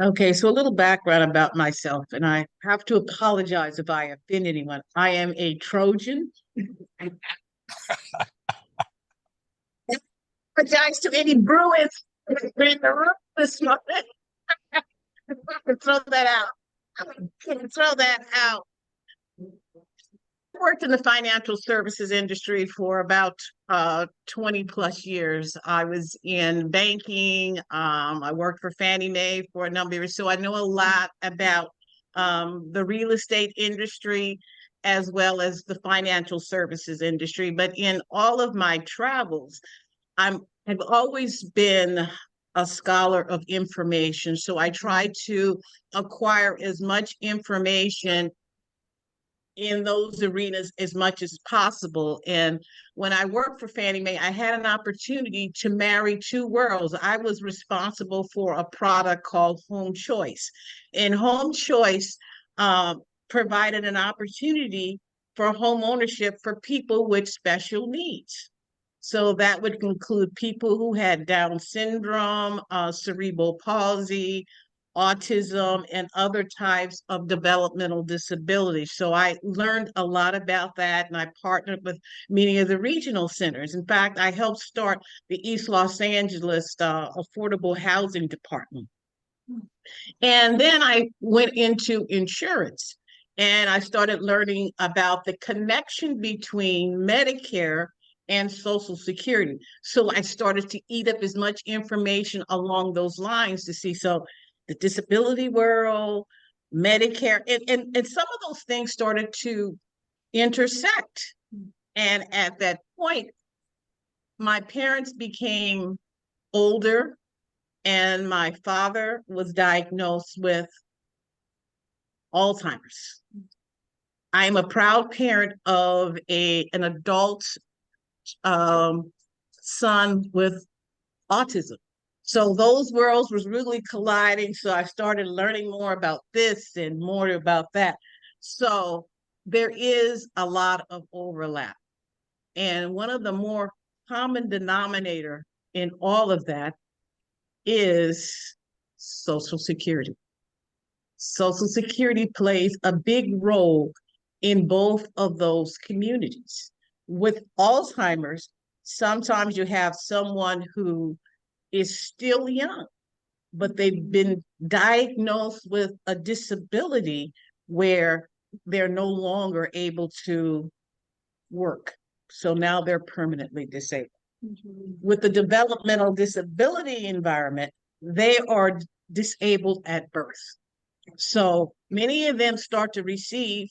Okay, so a little background about myself, and I have to apologize if I offend anyone. I am a Trojan. I apologize to any Bruins in the room this morning. I can throw that out. I can throw that out. I worked in the financial services industry for about 20 plus years. I was in banking. I worked for Fannie Mae for a number of years. So I know a lot about the real estate industry as well as the financial services industry. But in all of my travels, I've always been a scholar of information. So I try to acquire as much information in those arenas as much as possible. And when I worked for Fannie Mae, I had an opportunity to marry two worlds. I was responsible for a product called Home Choice, and Home Choice provided an opportunity for home ownership for people with special needs. So that would include people who had Down syndrome, cerebral palsy, autism, and other types of developmental disabilities. So I learned a lot about that, and I partnered with many of the regional centers. In fact, I helped start the East Los Angeles Affordable Housing Department. And then I went into insurance, and I started learning about the connection between Medicare and Social Security. So I started to eat up as much information along those lines to see. So the disability world, Medicare, and some of those things started to intersect. And at that point, my parents became older, and my father was diagnosed with Alzheimer's. I am a proud parent of an adult son with autism. So those worlds was really colliding. So I started learning more about this and more about that. So there is a lot of overlap. And one of the more common denominator in all of that is Social Security. Social Security plays a big role in both of those communities. With Alzheimer's, sometimes you have someone who is still young, but they've been diagnosed with a disability where they're no longer able to work. So now they're permanently disabled. With the developmental disability environment, they are disabled at birth. So many of them start to receive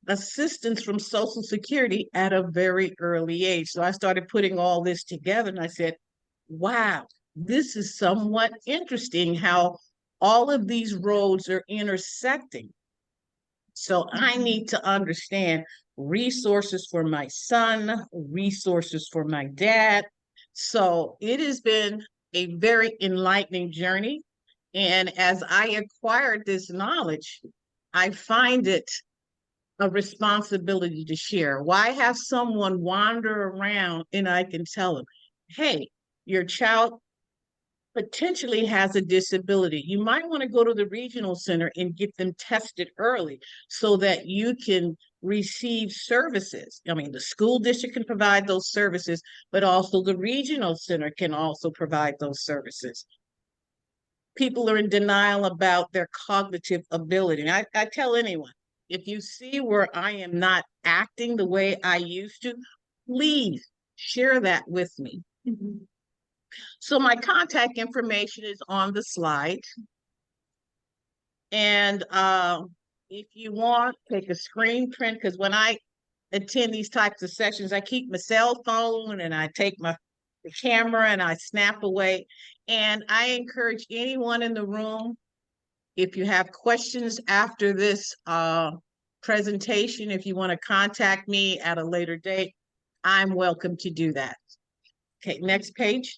assistance from Social Security at a very early age. So I started putting all this together, and I said, wow, this is somewhat interesting how all of these roads are intersecting. So I need to understand resources for my son, resources for my dad. So it has been a very enlightening journey. And as I acquired this knowledge, I find it a responsibility to share. Why have someone wander around and I can tell them, hey, your child potentially has a disability. You might want to go to the regional center and get them tested early so that you can receive services. I mean, the school district can provide those services, but also the regional center can also provide those services. People are in denial about their cognitive ability. And I tell anyone, if you see where I am not acting the way I used to, please share that with me. So my contact information is on the slide. And if you want, take a screen print, because when I attend these types of sessions, I keep my cell phone and I take the camera and I snap away. And I encourage anyone in the room, if you have questions after this presentation, if you want to contact me at a later date, I'm welcome to do that. Okay, next page.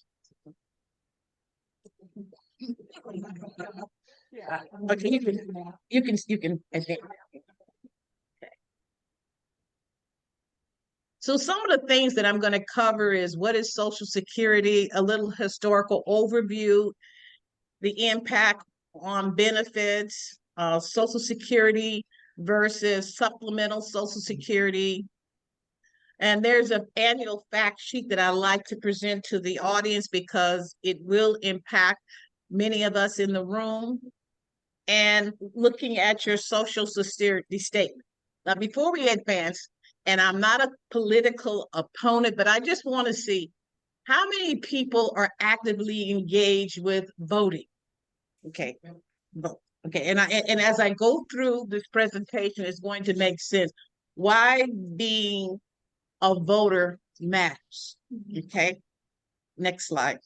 Yeah. Okay, you can, I think. So some of the things that I'm going to cover is what is Social Security, a little historical overview, the impact on benefits, Social Security versus supplemental Social Security. And there's an annual fact sheet that I like to present to the audience because it will impact many of us in the room. And looking at your Social Security statement. Now, before we advance, and I'm not a political opponent, but I just want to see how many people are actively engaged with voting. Okay, vote. Okay, and as I go through this presentation, it's going to make sense why being a voter matters. Okay, next slide.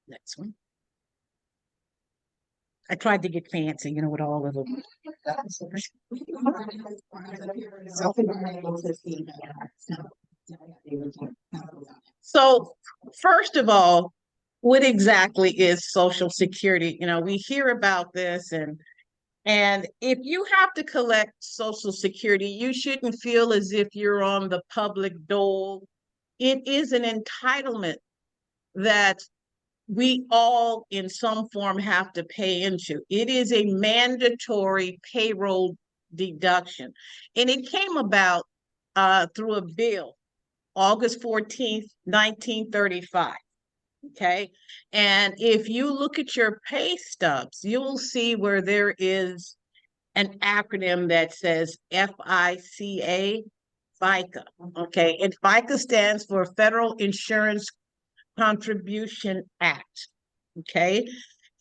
Next one. I tried to get fancy, you know, with all of them. So, first of all, what exactly is Social Security? You know, we hear about this, and if you have to collect Social Security, you shouldn't feel as if you're on the public dole. It is an entitlement that we all in some form have to pay into. It is a mandatory payroll deduction. And it came about through a bill, August 14th, 1935. Okay. And if you look at your pay stubs, you'll see where there is an acronym that says FICA, FICA. Okay. And FICA stands for Federal Insurance Contribution Act. Okay.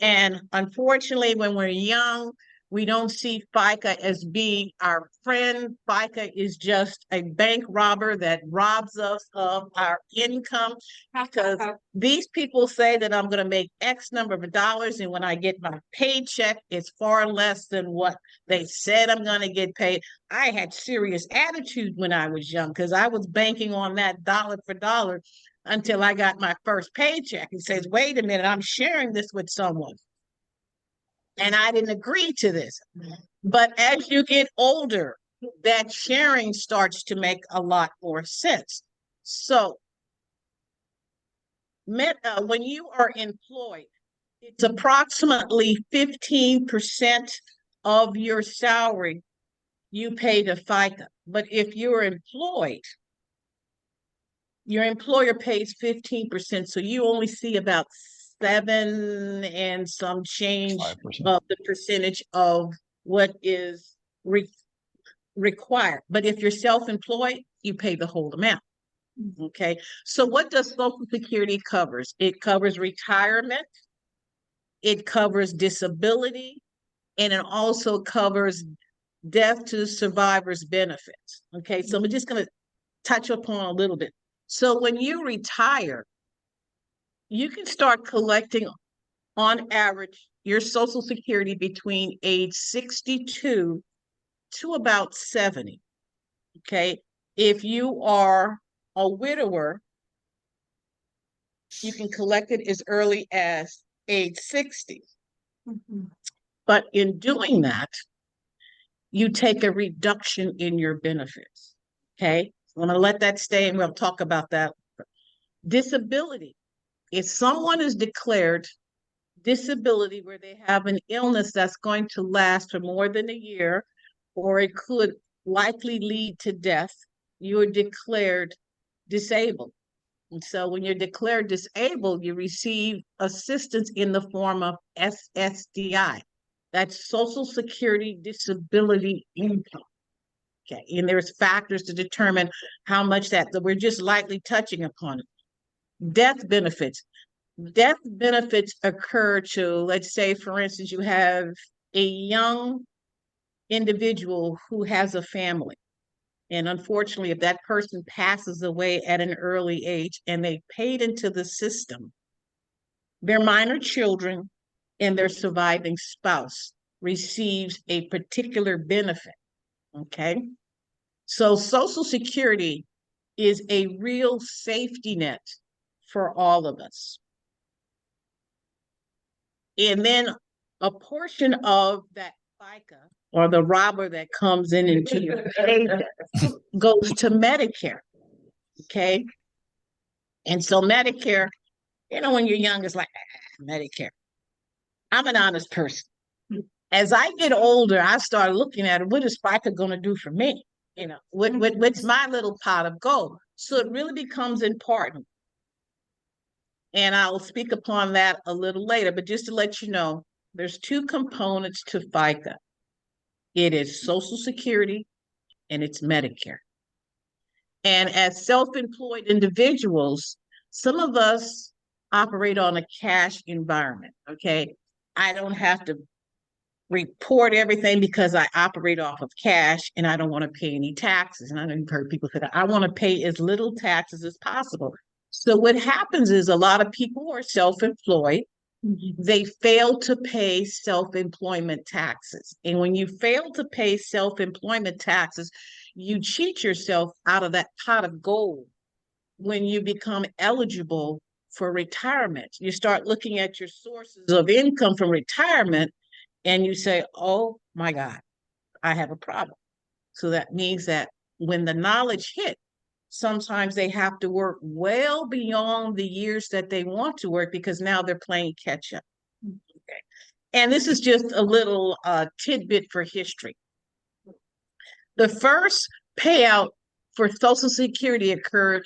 And unfortunately, when we're young, we don't see FICA as being our friend. FICA is just a bank robber that robs us of our income because these people say that I'm going to make X number of dollars. And when I get my paycheck, it's far less than what they said I'm going to get paid. I had serious attitude when I was young because I was banking on that dollar for dollar until I got my first paycheck. He says, wait a minute, I'm sharing this with someone. And I didn't agree to this. But as you get older, that sharing starts to make a lot more sense. So when you are employed, it's approximately 15% of your salary you pay to FICA. But if you're employed, your employer pays 15%, so you only see about 7 and some change 5%. Of the percentage of what is required. But if you're self-employed, you pay the whole amount. Okay, so what does Social Security covers? It covers retirement, it covers disability, and it also covers death to survivors benefits. Okay, so I'm just going to touch upon a little bit. So when you retire, you can start collecting on average your Social Security between age 62 to about 70. Okay. If you are a widower, you can collect it as early as age 60. Mm-hmm. But in doing that, you take a reduction in your benefits. Okay. I'm going to let that stay and we'll talk about that. Disability. If someone is declared disability where they have an illness that's going to last for more than a year, or it could likely lead to death, you are declared disabled. And so when you're declared disabled, you receive assistance in the form of SSDI. That's Social Security Disability Income. Okay, and there's factors to determine how much that we're just lightly touching upon it. Death benefits. Death benefits occur to, let's say, for instance, you have a young individual who has a family. And unfortunately, if that person passes away at an early age and they paid into the system, their minor children and their surviving spouse receives a particular benefit. Okay. So Social Security is a real safety net for all of us. And then a portion of that FICA or the robber that comes in into your paycheck goes to Medicare. Okay. And so Medicare, when you're young, it's like, Medicare. I'm an honest person. As I get older, I start looking at it. What is FICA going to do for me? What's my little pot of gold? So it really becomes important. And I'll speak upon that a little later. But just to let you know, there's two components to FICA. It is Social Security and it's Medicare. And as self-employed individuals, some of us operate on a cash environment, okay? I don't have to report everything because I operate off of cash and I don't want to pay any taxes. And I know you've heard people say that. I want to pay as little taxes as possible. So what happens is a lot of people who are self-employed, they fail to pay self-employment taxes. And when you fail to pay self-employment taxes, you cheat yourself out of that pot of gold when you become eligible for retirement. You start looking at your sources of income from retirement and you say, oh my God, I have a problem. So that means that when the knowledge hit, sometimes they have to work well beyond the years that they want to work because now they're playing catch up. Okay. And this is just a little tidbit for history. The first payout for Social Security occurred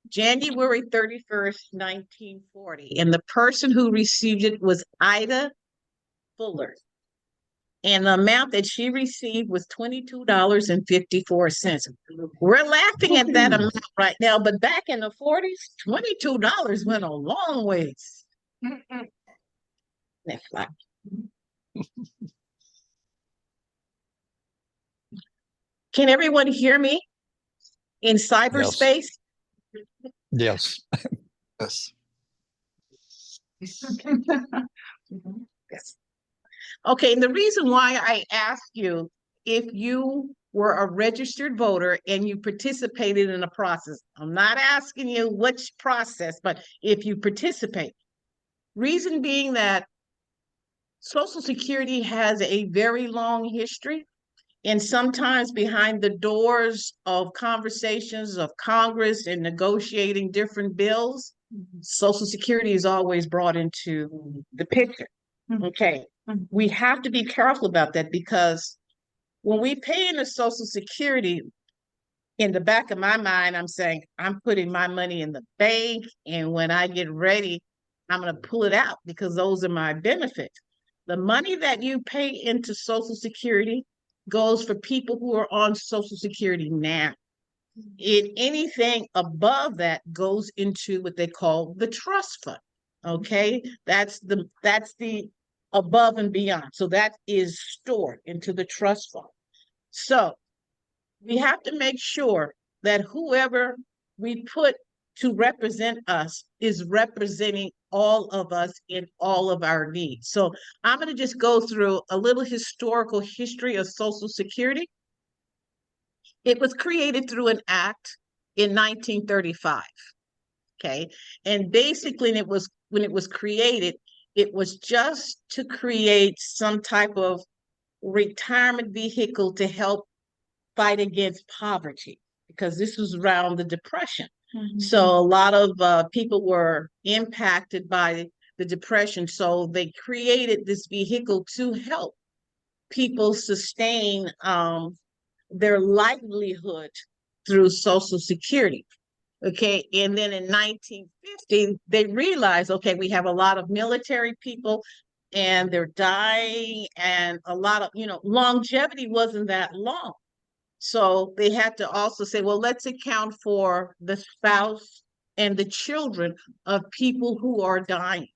January 31st, 1940. And the person who received it was Ida Fuller. And the amount that she received was $22.54. We're laughing at that amount right now, but back in the 40s, $22 went a long ways. Next slide. Can everyone hear me in cyberspace? Yes. Yes. Yes. Okay, and the reason why I ask you if you were a registered voter and you participated in a process, I'm not asking you which process, but if you participate. Reason being that Social Security has a very long history, and sometimes behind the doors of conversations of Congress and negotiating different bills, Social Security is always brought into the picture. Okay. We have to be careful about that because when we pay into Social Security, in the back of my mind, I'm saying, I'm putting my money in the bank, and when I get ready, I'm going to pull it out because those are my benefits. The money that you pay into Social Security goes for people who are on Social Security now. Anything above that goes into what they call the trust fund. Okay, that's the above and beyond. So that is stored into the trust fund. So we have to make sure that whoever we put to represent us is representing all of us in all of our needs. So I'm going to just go through a little historical history of Social Security. It was created through an act in 1935. Okay. And basically, when it was created, it was just to create some type of retirement vehicle to help fight against poverty, because this was around the Depression. So a lot of people were impacted by the Depression. So they created this vehicle to help people sustain their livelihood through Social Security. Okay, and then in 1950, they realized, okay, we have a lot of military people and they're dying, and a lot of, longevity wasn't that long. So they had to also say, well, let's account for the spouse and the children of people who are dying.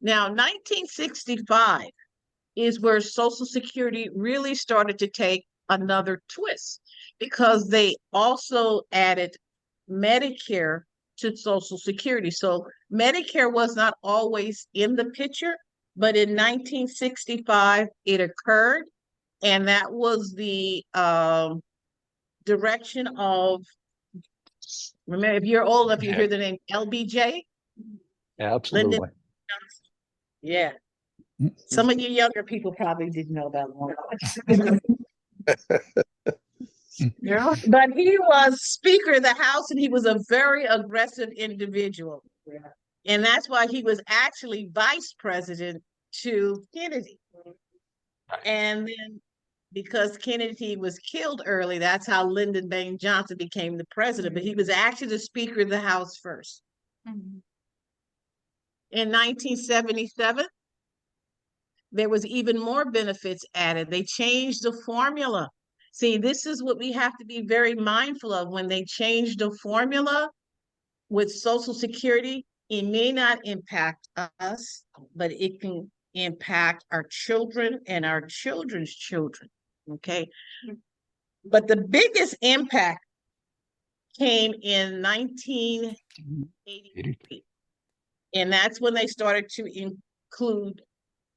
Now, 1965 is where Social Security really started to take another twist, because they also added Medicare to Social Security. So Medicare was not always in the picture, but in 1965 it occurred, and that was the direction of, remember, if you're old enough, you hear the name LBJ. Absolutely. Yeah. Some of you younger people probably didn't know about Lawrence. Yeah. But he was Speaker of the House, and he was a very aggressive individual. And that's why he was actually vice president to Kennedy. And then because Kennedy was killed early, that's how Lyndon Baines Johnson became the president. But he was actually the Speaker of the House first. In 1977, there was even more benefits added. They changed the formula. See, this is what we have to be very mindful of. When they change the formula with Social Security, it may not impact us, but it can impact our children and our children's children, okay? But the biggest impact came in 1983, and that's when they started to include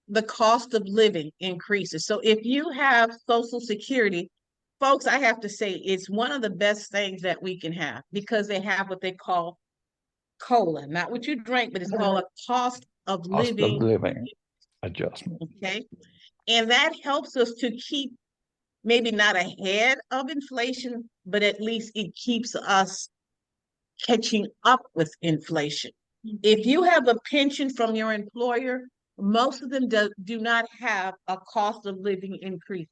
the cost of living increases. So if you have Social Security, folks, I have to say it's one of the best things that we can have, because they have what they call COLA, not what you drink, but it's called a cost of living adjustment. Okay. And that helps us to keep maybe not ahead of inflation, but at least it keeps us catching up with inflation. If you have a pension from your employer, most of them do not have a cost of living increase.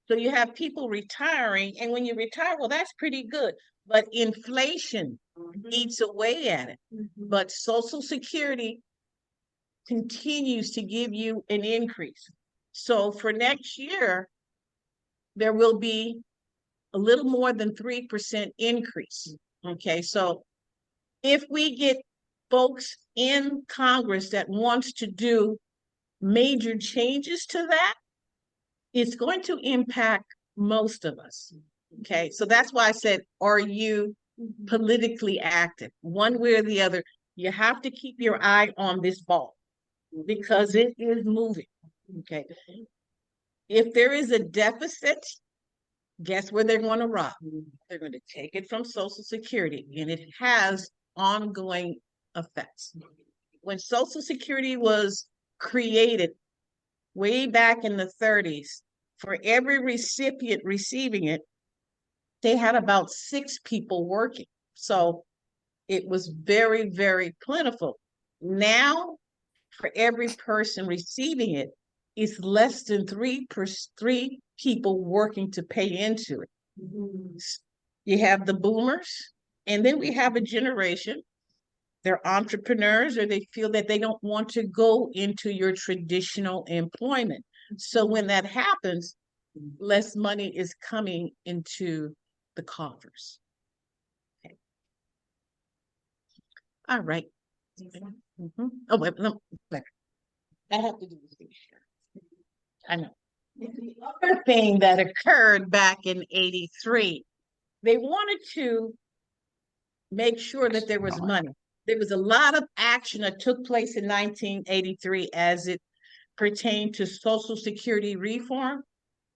So you have people retiring, and when you retire, well, that's pretty good. But inflation eats away at it. But Social Security continues to give you an increase. So for next year, there will be a little more than 3% increase. Okay, so if we get folks in Congress that wants to do major changes to that, it's going to impact most of us. Okay, so that's why I said, are you politically active? One way or the other, you have to keep your eye on this ball because it is moving. Okay, if there is a deficit, guess where they're going to rob? They're going to take it from Social Security, and it has ongoing effects. When Social Security was created way back in the 30s, for every recipient receiving it, they had about 6 people working. So it was very, very plentiful. Now, for every person receiving it, it's less than 3 people working to pay into it. You have the boomers, and then we have a generation. They're entrepreneurs, or they feel that they don't want to go into your traditional employment. So when that happens, less money is coming into the coffers. Okay. All right. Oh, wait, no, I have to do this. I know. The other thing that occurred back in 83, they wanted to make sure that there was money. There was a lot of action that took place in 1983 as it pertained to Social Security reform.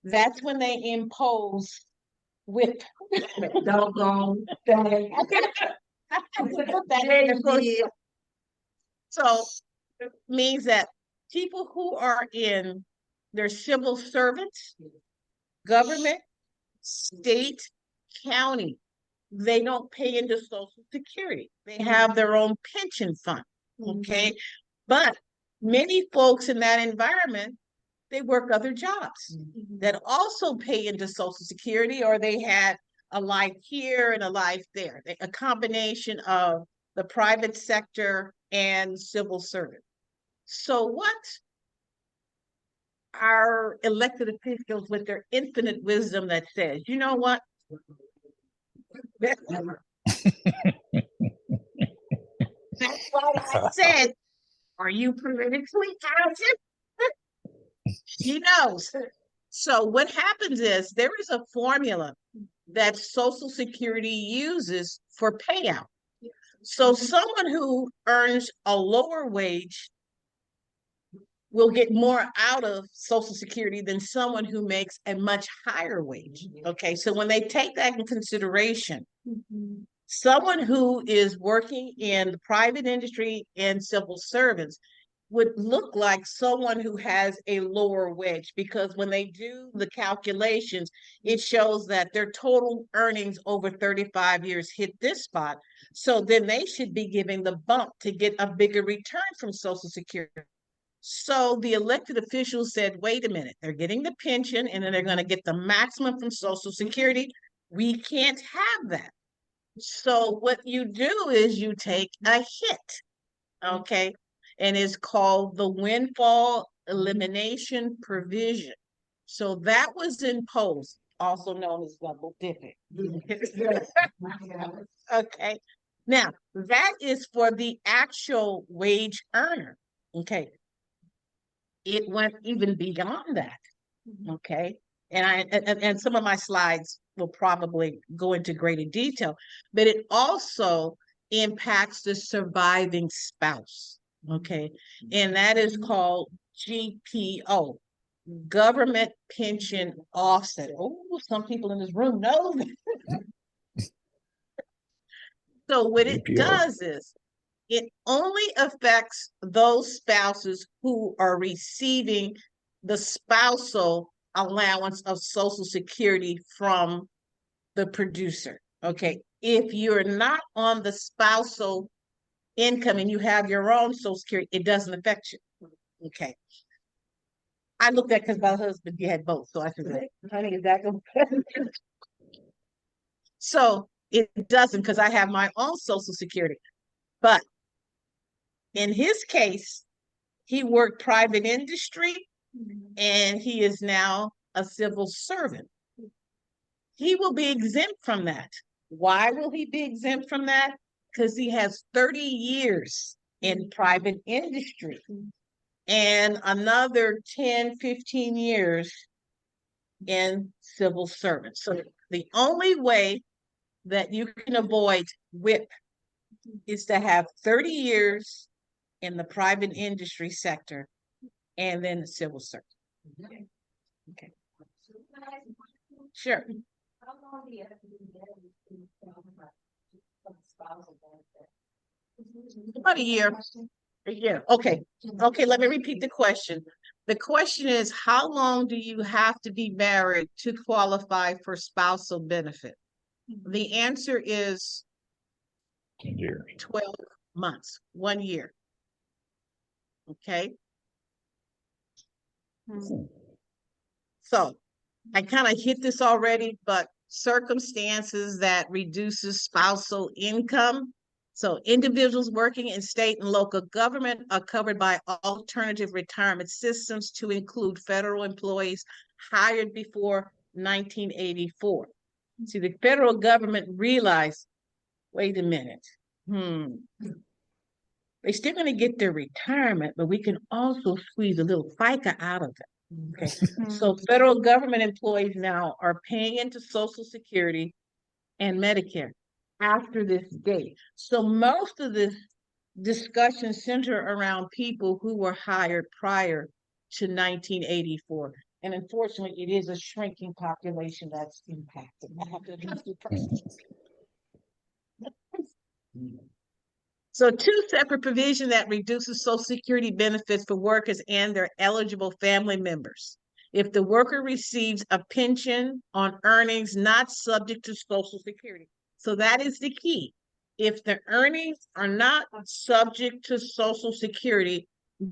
That's when they imposed with doggone so it means that people who are in their civil servants, government, state, county, they don't pay into Social Security. They have their own pension fund. Okay. But many folks in that environment, they work other jobs that also pay into Social Security, or they had a life here and a life there, a combination of the private sector and civil service. So what our elected officials, with their infinite wisdom, that says, you know what? That's why I said, are you politically active? She knows. So what happens is there is a formula that Social Security uses for payout. So someone who earns a lower wage will get more out of Social Security than someone who makes a much higher wage. Okay, so when they take that in consideration, someone who is working in the private industry and civil servants would look like someone who has a lower wage, because when they do the calculations, it shows that their total earnings over 35 years hit this spot. So then they should be giving the bump to get a bigger return from Social Security. So the elected officials said, wait a minute, they're getting the pension and then they're going to get the maximum from Social Security. We can't have that. So what you do is you take a hit, okay? And it's called the windfall elimination provision. So that was imposed, also known as double dipping. Okay. Now, that is for the actual wage earner. Okay. It went even beyond that. Okay. And some of my slides will probably go into greater detail, but it also impacts the surviving spouse. Okay. And that is called GPO, government pension offset. Oh, some people in this room know that. So what it GPO. does is it only affects those spouses who are receiving the spousal allowance of Social Security from the producer. Okay. If you're not on the spousal income and you have your own Social Security, it doesn't affect you. Okay. I looked at because my husband, he had both. So I said, honey, is that going to So it doesn't, because I have my own Social Security. But in his case, he worked private industry and he is now a civil servant. He will be exempt from that. Why will he be exempt from that? Because he has 30 years in private industry and another 10, 15 years in civil service. So the only way that you can avoid WIP is to have 30 years in the private industry sector and then the civil service. Okay. Sure. How long do you have to be married to spousal benefit? About a year. A year. Okay. Okay, let me repeat the question. The question is, how long do you have to be married to qualify for spousal benefit? The answer is 10 years. 12 months, 1 year. Okay. So I kind of hit this already, but circumstances that reduces spousal income. So individuals working in state and local government are covered by alternative retirement systems to include federal employees hired before 1984. See, the federal government realized, wait a minute, they're still going to get their retirement, but we can also squeeze a little FICA out of them. Okay. So federal government employees now are paying into Social Security and Medicare after this date. So most of this discussion center around people who were hired prior to 1984. And unfortunately, it is a shrinking population that's impacted. I have to address the person. So two separate provisions that reduces Social Security benefits for workers and their eligible family members. If the worker receives a pension on earnings not subject to Social Security. So that is the key. If the earnings are not subject to Social Security,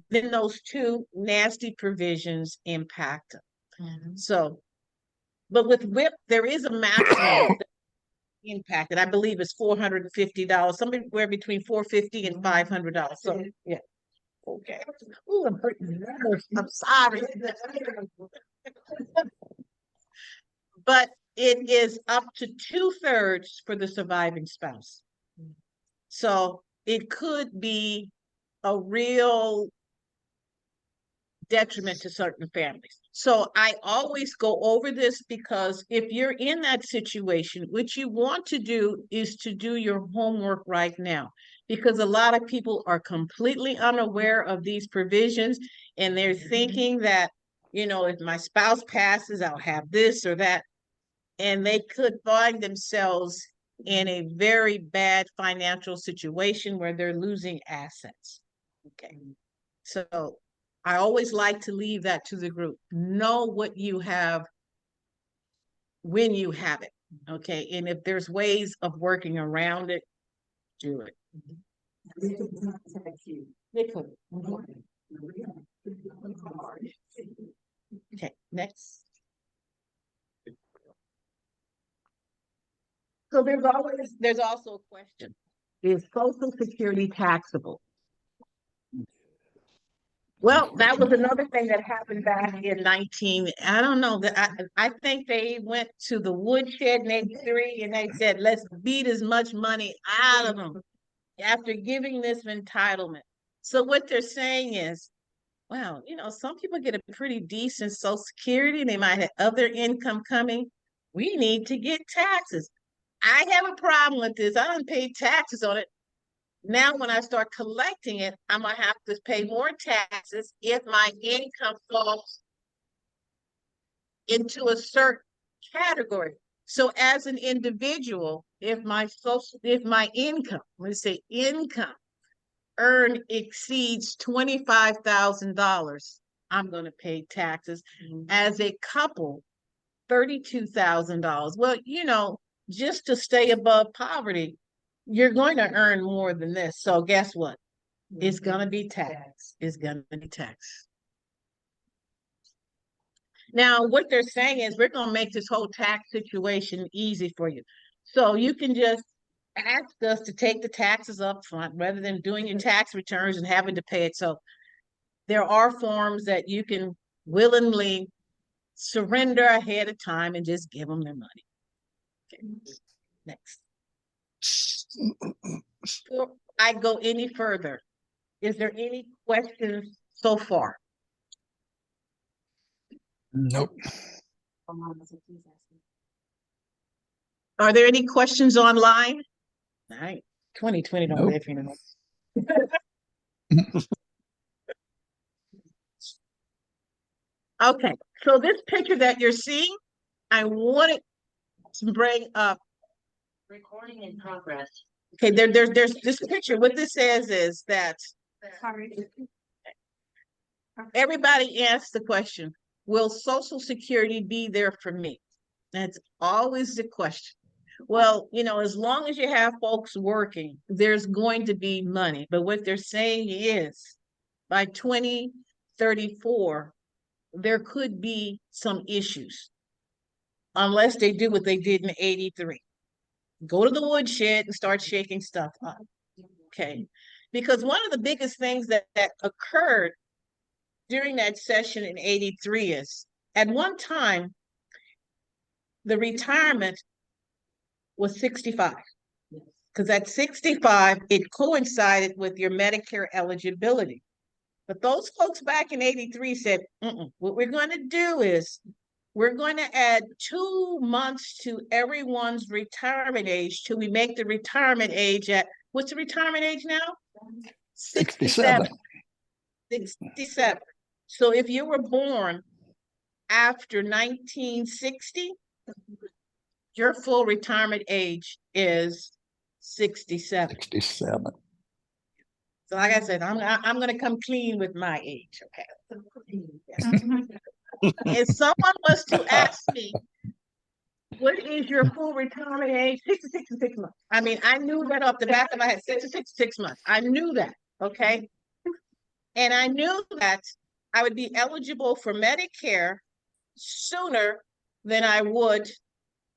then those two nasty provisions impact them. So, but with WIP, there is a maximum impacted. I believe it's $450, somewhere between $450 and $500. So yeah. Okay. Ooh, I'm hurting nerves. I'm sorry. But it is up to 2/3 for the surviving spouse. So it could be a real detriment to certain families. So I always go over this because if you're in that situation, what you want to do is to do your homework right now, because a lot of people are completely unaware of these provisions and they're thinking that, you know, if my spouse passes, I'll have this or that. And they could find themselves in a very bad financial situation where they're losing assets. Okay. So I always like to leave that to the group. Know what you have when you have it. Okay. And if there's ways of working around it, do it. They could. Okay, next. So there's also a question. Is Social Security taxable? Well, that was another thing that happened back in I don't know, I think they went to the woodshed in 83 and they said, let's beat as much money out of them after giving this entitlement. So what they're saying is, wow, some people get a pretty decent Social Security and they might have other income coming. We need to get taxes. I have a problem with this. I don't pay taxes on it. Now, when I start collecting it, I'm gonna have to pay more taxes if my income falls into a certain category. So, as an individual, if my income, let's say income earned exceeds $25,000, I'm gonna pay taxes. As a couple, $32,000. Well, just to stay above poverty, you're going to earn more than this. So guess what? It's going to be taxed. It's going to be taxed. Now, what they're saying is we're going to make this whole tax situation easy for you. So you can just ask us to take the taxes up front rather than doing your tax returns and having to pay it. So there are forms that you can willingly surrender ahead of time and just give them their money. Okay. Next. Before I go any further, is there any questions so far? Nope. Are there any questions online? All right. 2020 don't Nope. live here anymore. Okay, so this picture that you're seeing, I wanted to bring up. Recording in progress. Okay, there's this picture. What this says is that everybody asks the question, will Social Security be there for me? That's always the question. Well, as long as you have folks working, there's going to be money. But what they're saying is by 2034, there could be some issues unless they do what they did in 83. Go to the woodshed and start shaking stuff up. Okay. Because one of the biggest things that occurred during that session in 83 is at one time, the retirement was 65. Because at 65, it coincided with your Medicare eligibility. But those folks back in 83 said, what we're going to do is we're going to add 2 months to everyone's retirement age till we make the retirement age at, what's the retirement age now? 67. 67. So if you were born after 1960, your full retirement age is 67. 67. So like I said, I'm going to come clean with my age, okay? If someone was to ask me, what is your full retirement age? 66 months. I mean, I knew that off the back of my head, 66 months. I knew that, okay? And I knew that I would be eligible for Medicare sooner than I would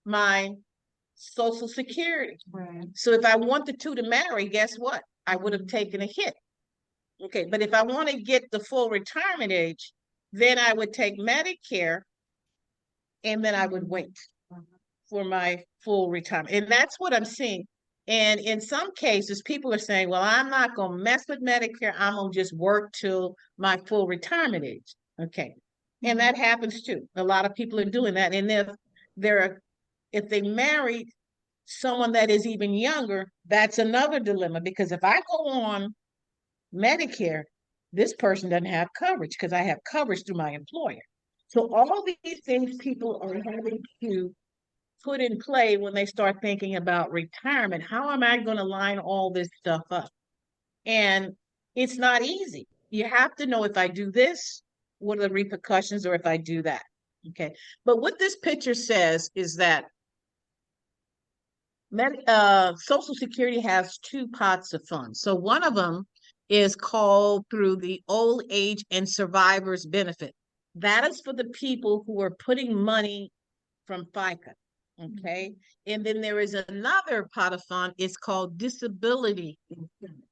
my Social Security. Right. So if I want the two to marry, guess what? I would have taken a hit. Okay, but if I want to get the full retirement age, then I would take Medicare and then I would wait for my full retirement. And that's what I'm seeing. And in some cases, people are saying, well, I'm not going to mess with Medicare. I'm going to just work till my full retirement age. Okay. And that happens too. A lot of people are doing that. And if they marry someone that is even younger, that's another dilemma, because if I go on Medicare, this person doesn't have coverage because I have coverage through my employer. So all these things people are having to put in play when they start thinking about retirement. How am I going to line all this stuff up? And it's not easy. you have to know if I do this, what are the repercussions, or if I do that. Okay. But what this picture says is that Social Security has two pots of funds. So one of them is called through the Old Age and Survivors Benefit. That is for the people who are putting money from FICA. Okay. And then there is another pot of fund, it's called Disability Incentive.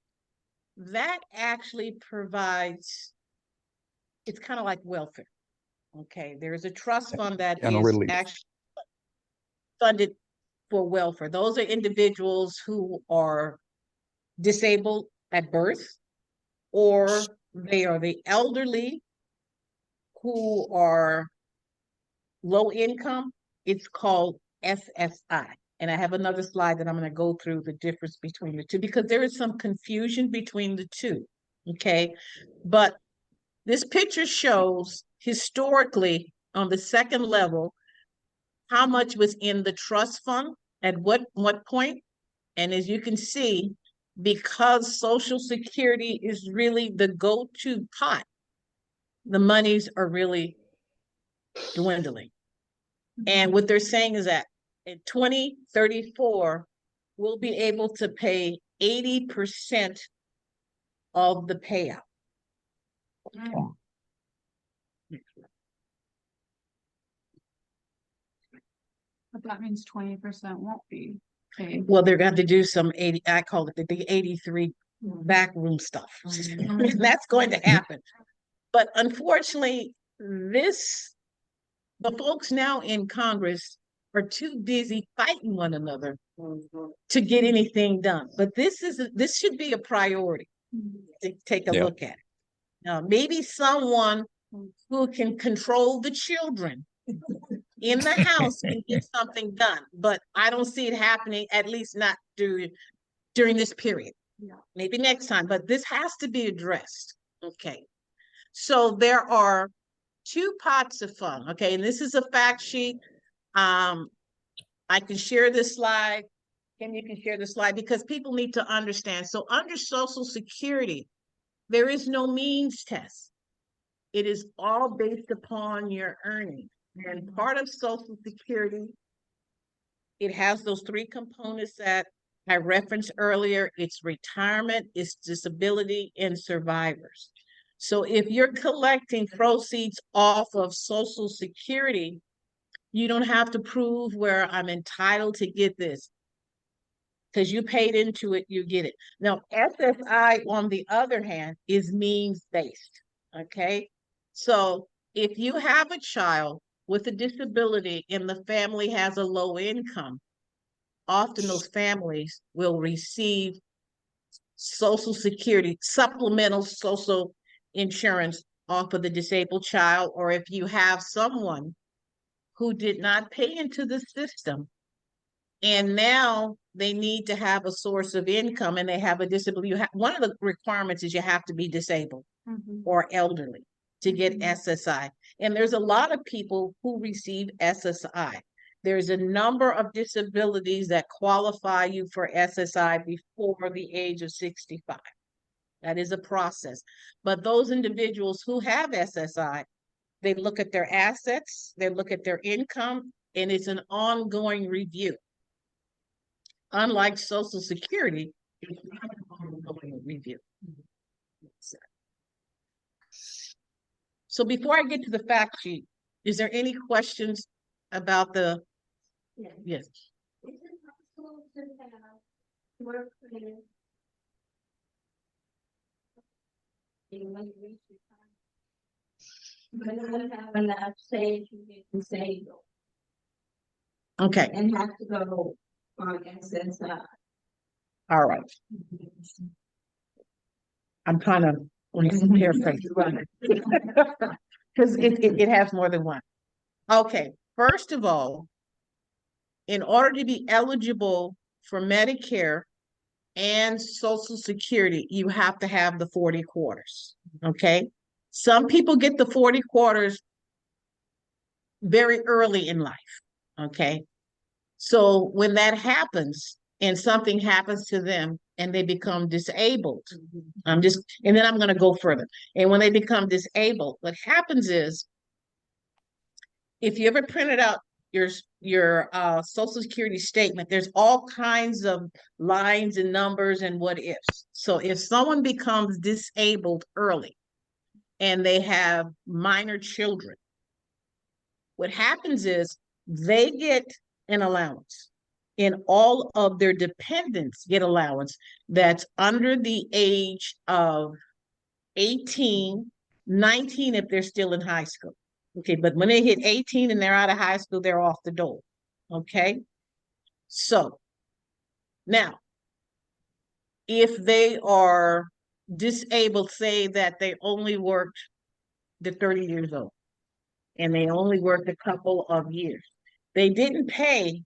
That actually provides, it's kind of like welfare. Okay. There is a trust fund that And a is relief. actually funded for welfare. Those are individuals who are disabled at birth, or they are the elderly who are low income. It's called SSI. And I have another slide that I'm going to go through the difference between the two, because there is some confusion between the two. Okay. But this picture shows historically on the second level how much was in the trust fund at what point. And as you can see, because Social Security is really the go-to pot, the monies are really dwindling. And what they're saying is that in 2034, we'll be able to pay 80% of the payout. Oh. But that means 20% won't be paid. Well, they're going to do some 80, I call it the 83 backroom stuff. That's going to happen. But unfortunately, the folks now in Congress are too busy fighting one another to get anything done. But this should be a priority to take a look at it. Now, maybe someone who can control the children in the house can get something done, but I don't see it happening, at least not during this period. Maybe next time, but this has to be addressed. Okay. So there are two pots of fund. Okay. And this is a fact sheet. I can share this slide. You can share the slide because people need to understand. So under Social Security, there is no means test. It is all based upon your earnings. And part of Social Security, it has those three components that I referenced earlier. It's retirement, it's disability, and survivors. So if you're collecting proceeds off of Social Security, you don't have to prove where I'm entitled to get this, because you paid into it, you get it. Now, SSI, on the other hand, is means-based, okay? So if you have a child with a disability and the family has a low income, often those families will receive Social Security, supplemental social insurance off of the disabled child. Or if you have someone who did not pay into the system and now they need to have a source of income and they have a disability, one of the requirements is you have to be disabled or elderly to get SSI. And there's a lot of people who receive SSI. There's a number of disabilities that qualify you for SSI before the age of 65. That is a process. But those individuals who have SSI, they look at their assets, they look at their income, and it's an ongoing review. Unlike Social Security, it's not an ongoing review. So before I get to the fact sheet, is there any questions about the? Yes. Is it possible to have work plan? When you reach your time, you're gonna have enough saved to get disabled Okay. and have to go on SSI. All right. I'm trying to paraphrase because it has more than one. Okay. First of all, in order to be eligible for Medicare and Social Security, you have to have the 40 quarters. Okay. Some people get the 40 quarters very early in life. Okay. So when that happens and something happens to them and they become disabled. And then I'm going to go further. And when they become disabled, what happens is, if you ever printed out your Social Security statement, there's all kinds of lines and numbers and what ifs. So if someone becomes disabled early and they have minor children, what happens is they get an allowance, and all of their dependents get allowance that's under the age of 18, 19 if they're still in high school. Okay, but when they hit 18 and they're out of high school, they're off the door. Okay, so now if they are disabled, say that they only worked the 30 years old and they only worked a couple of years, they didn't pay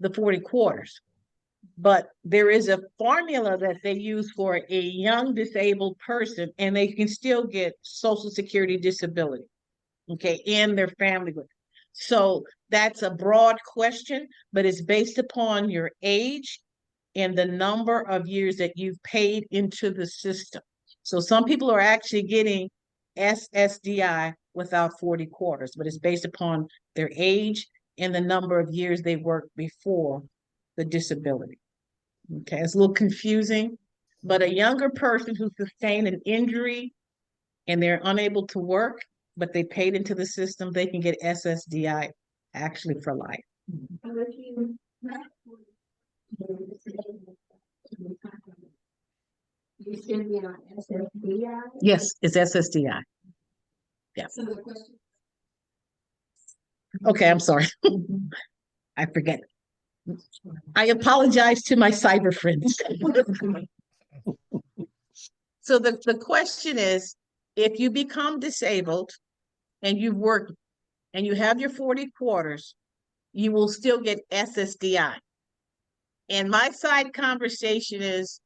the 40 quarters, but there is a formula that they use for a young disabled person, and they can still get Social Security disability, okay, and their family. So that's a broad question, but it's based upon your age and the number of years that you've paid into the system. So some people are actually getting SSDI without 40 quarters, but it's based upon their age and the number of years they worked before the disability. Okay, it's a little confusing, but a younger person who sustained an injury and they're unable to work, but they paid into the system, they can get SSDI actually for life. You should be on SSDI. Yes, it's SSDI. Yeah. So the question. Okay, I'm sorry. I forget. I apologize to my cyber friends. So the question is, if you become disabled and you've worked and you have your 40 quarters, you will still get SSDI. And my side conversation is,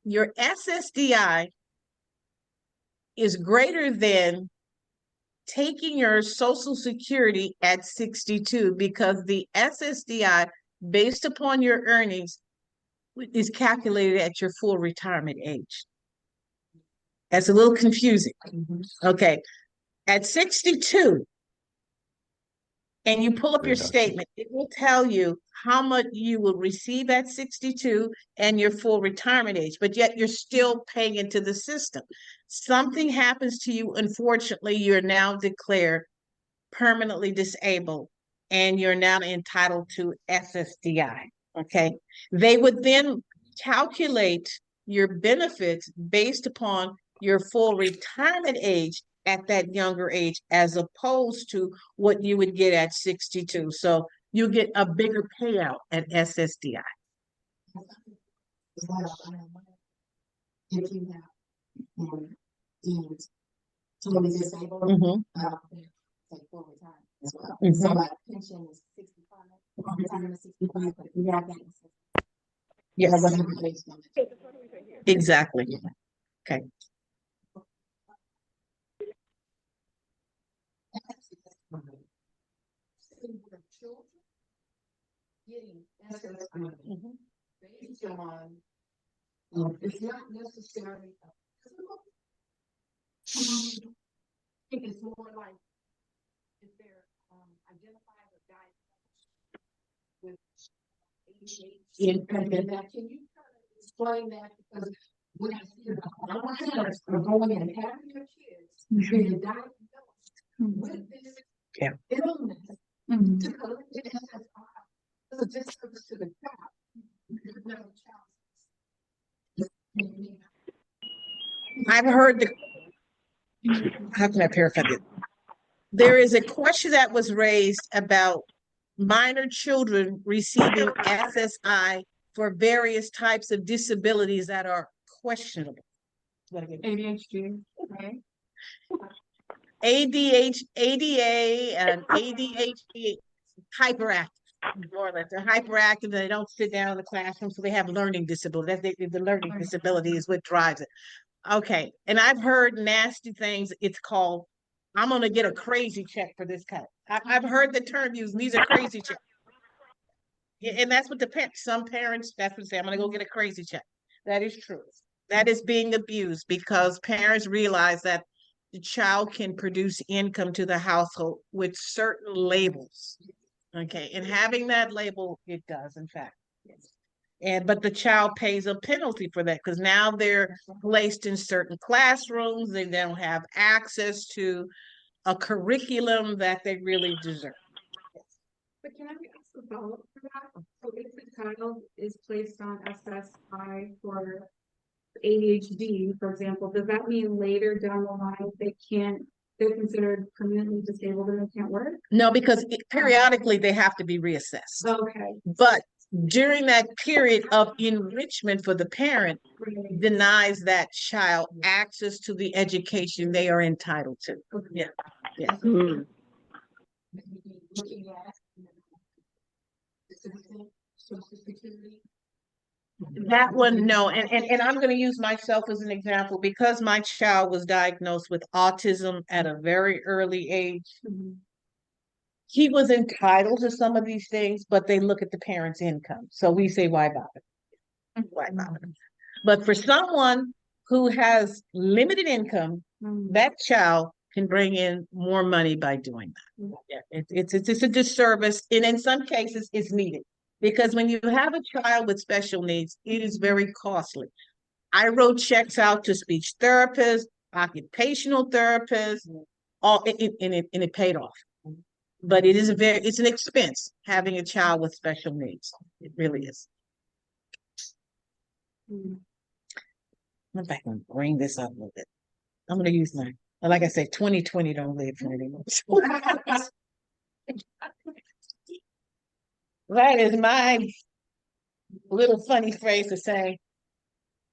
your SSDI is greater than taking your Social Security at 62, because the SSDI, based upon your earnings, is calculated at your full retirement age. That's a little confusing. Okay. At 62, and you pull up your statement, it will tell you how much you will receive at 62 and your full retirement age, but yet you're still paying into the system. Something happens to you, unfortunately, you're now declared permanently disabled, and you're now entitled to SSDI, okay? They would then calculate your benefits based upon your full retirement age at that younger age, as opposed to what you would get at 62. So you get a bigger payout at SSDI. If you have totally disabled, like full retirement as well. So like pension is 65, retirement is 65, but you have that. Yes. Exactly. Okay. Children getting SSI based on, it's not necessarily a physical. I think it's more like if they're identified or diagnosed with ADHD, and that, can you kind of explain that? Because when I see my parents are going and having their kids being diagnosed with this illness, to collect the SSI, it's a disservice to the child. I've heard how can I paraphrase it? There is a question that was raised about minor children receiving SSI for various types of disabilities that are questionable. ADHD, right? ADA and ADHD hyperactive, more or less. They're hyperactive and they don't sit down in the classroom, so they have learning disability. The learning disability is what drives it. Okay, and I've heard nasty things. It's called, I'm gonna get a crazy check for this kind. I've heard the term used, these are crazy checks. And that's what some parents, that's what say, I'm gonna go get a crazy check. That is true. That is being abused because parents realize that the child can produce income to the household with certain labels. Okay, and having that label, it does, in fact. But the child pays a penalty for that because now they're placed in certain classrooms. They don't have access to a curriculum that they really deserve. But can I ask a follow-up for that? So if the child is placed on SSI for ADHD, for example, does that mean later down the line they're considered permanently disabled and they can't work? No, because periodically they have to be reassessed. Okay. But during that period of enrichment for the parent, Right. denies that child access to the education they are entitled to. Okay. Yeah. Yeah. Mm. Looking at Social Security. That one, no. And I'm going to use myself as an example because my child was diagnosed with autism at a very early age. Mhm. He was entitled to some of these things, but they look at the parent's income. So we say, why bother? Why bother? But for someone who has limited income, that child can bring in more money by doing that. Yeah, it's a disservice, and in some cases, it's needed because when you have a child with special needs, it is very costly. I wrote checks out to speech therapists, occupational therapists, and it paid off. But it's an expense having a child with special needs. It really is. I'm back and bring this up a little bit. I'm going to use like I say, 2020 don't live for anymore. That is my little funny phrase to say,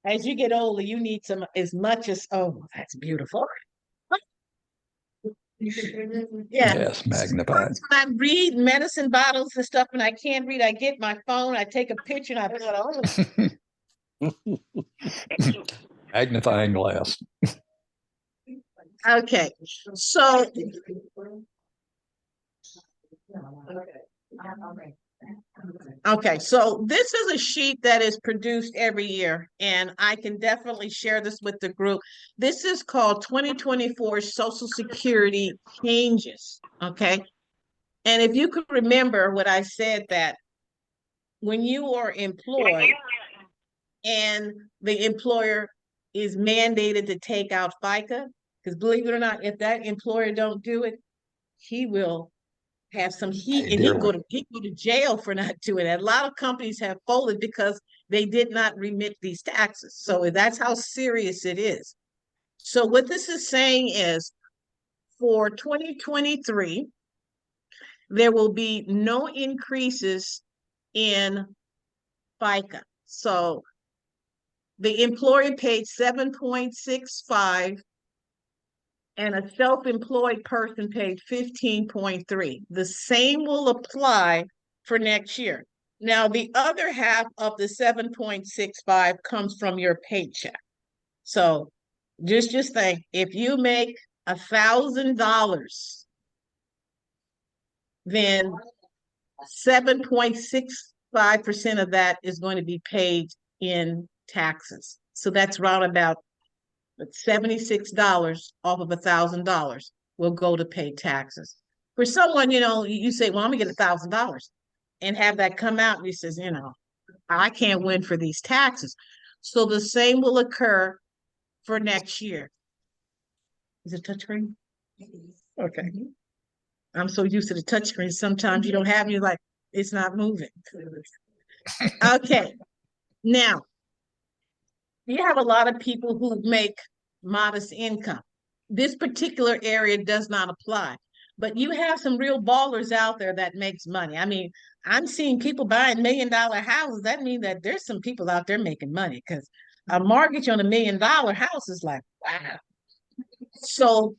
as you get older, you need some as much as, oh, that's beautiful. Yeah. Yes, magnified. When I read medicine bottles and stuff and I can't read, I get my phone, I take a picture and I put it on. Magnifying glass. Okay, so this is a sheet that is produced every year, and I can definitely share this with the group. This is called 2024 Social Security Changes, okay? And if you could remember what I said, that when you are employed and the employer is mandated to take out FICA, because believe it or not, if that employer don't do it, he will have some heat, and he can go to jail for not doing it. A lot of companies have folded because they did not remit these taxes. So that's how serious it is. So what this is saying is for 2023, there will be no increases in FICA. So the employer paid 7.65 and a self-employed person paid 15.3. The same will apply for next year. Now, the other half of the 7.65 comes from your paycheck. So just think, if you make $1,000, then 7.65% of that is going to be paid in taxes. So that's round about $76 off of $1,000 will go to pay taxes. For someone, you say, well, I'm gonna get $1,000 and have that come out, and he says, I can't win for these taxes. So the same will occur for next year. Is it touchscreen? Okay. I'm so used to the touchscreen. Sometimes you don't have me, like, it's not moving. Okay. Now, you have a lot of people who make modest income. This particular area does not apply, but you have some real ballers out there that makes money. I mean, I'm seeing people buying $1 million houses. That means that there's some people out there making money, because a mortgage on $1 million house is like, wow. So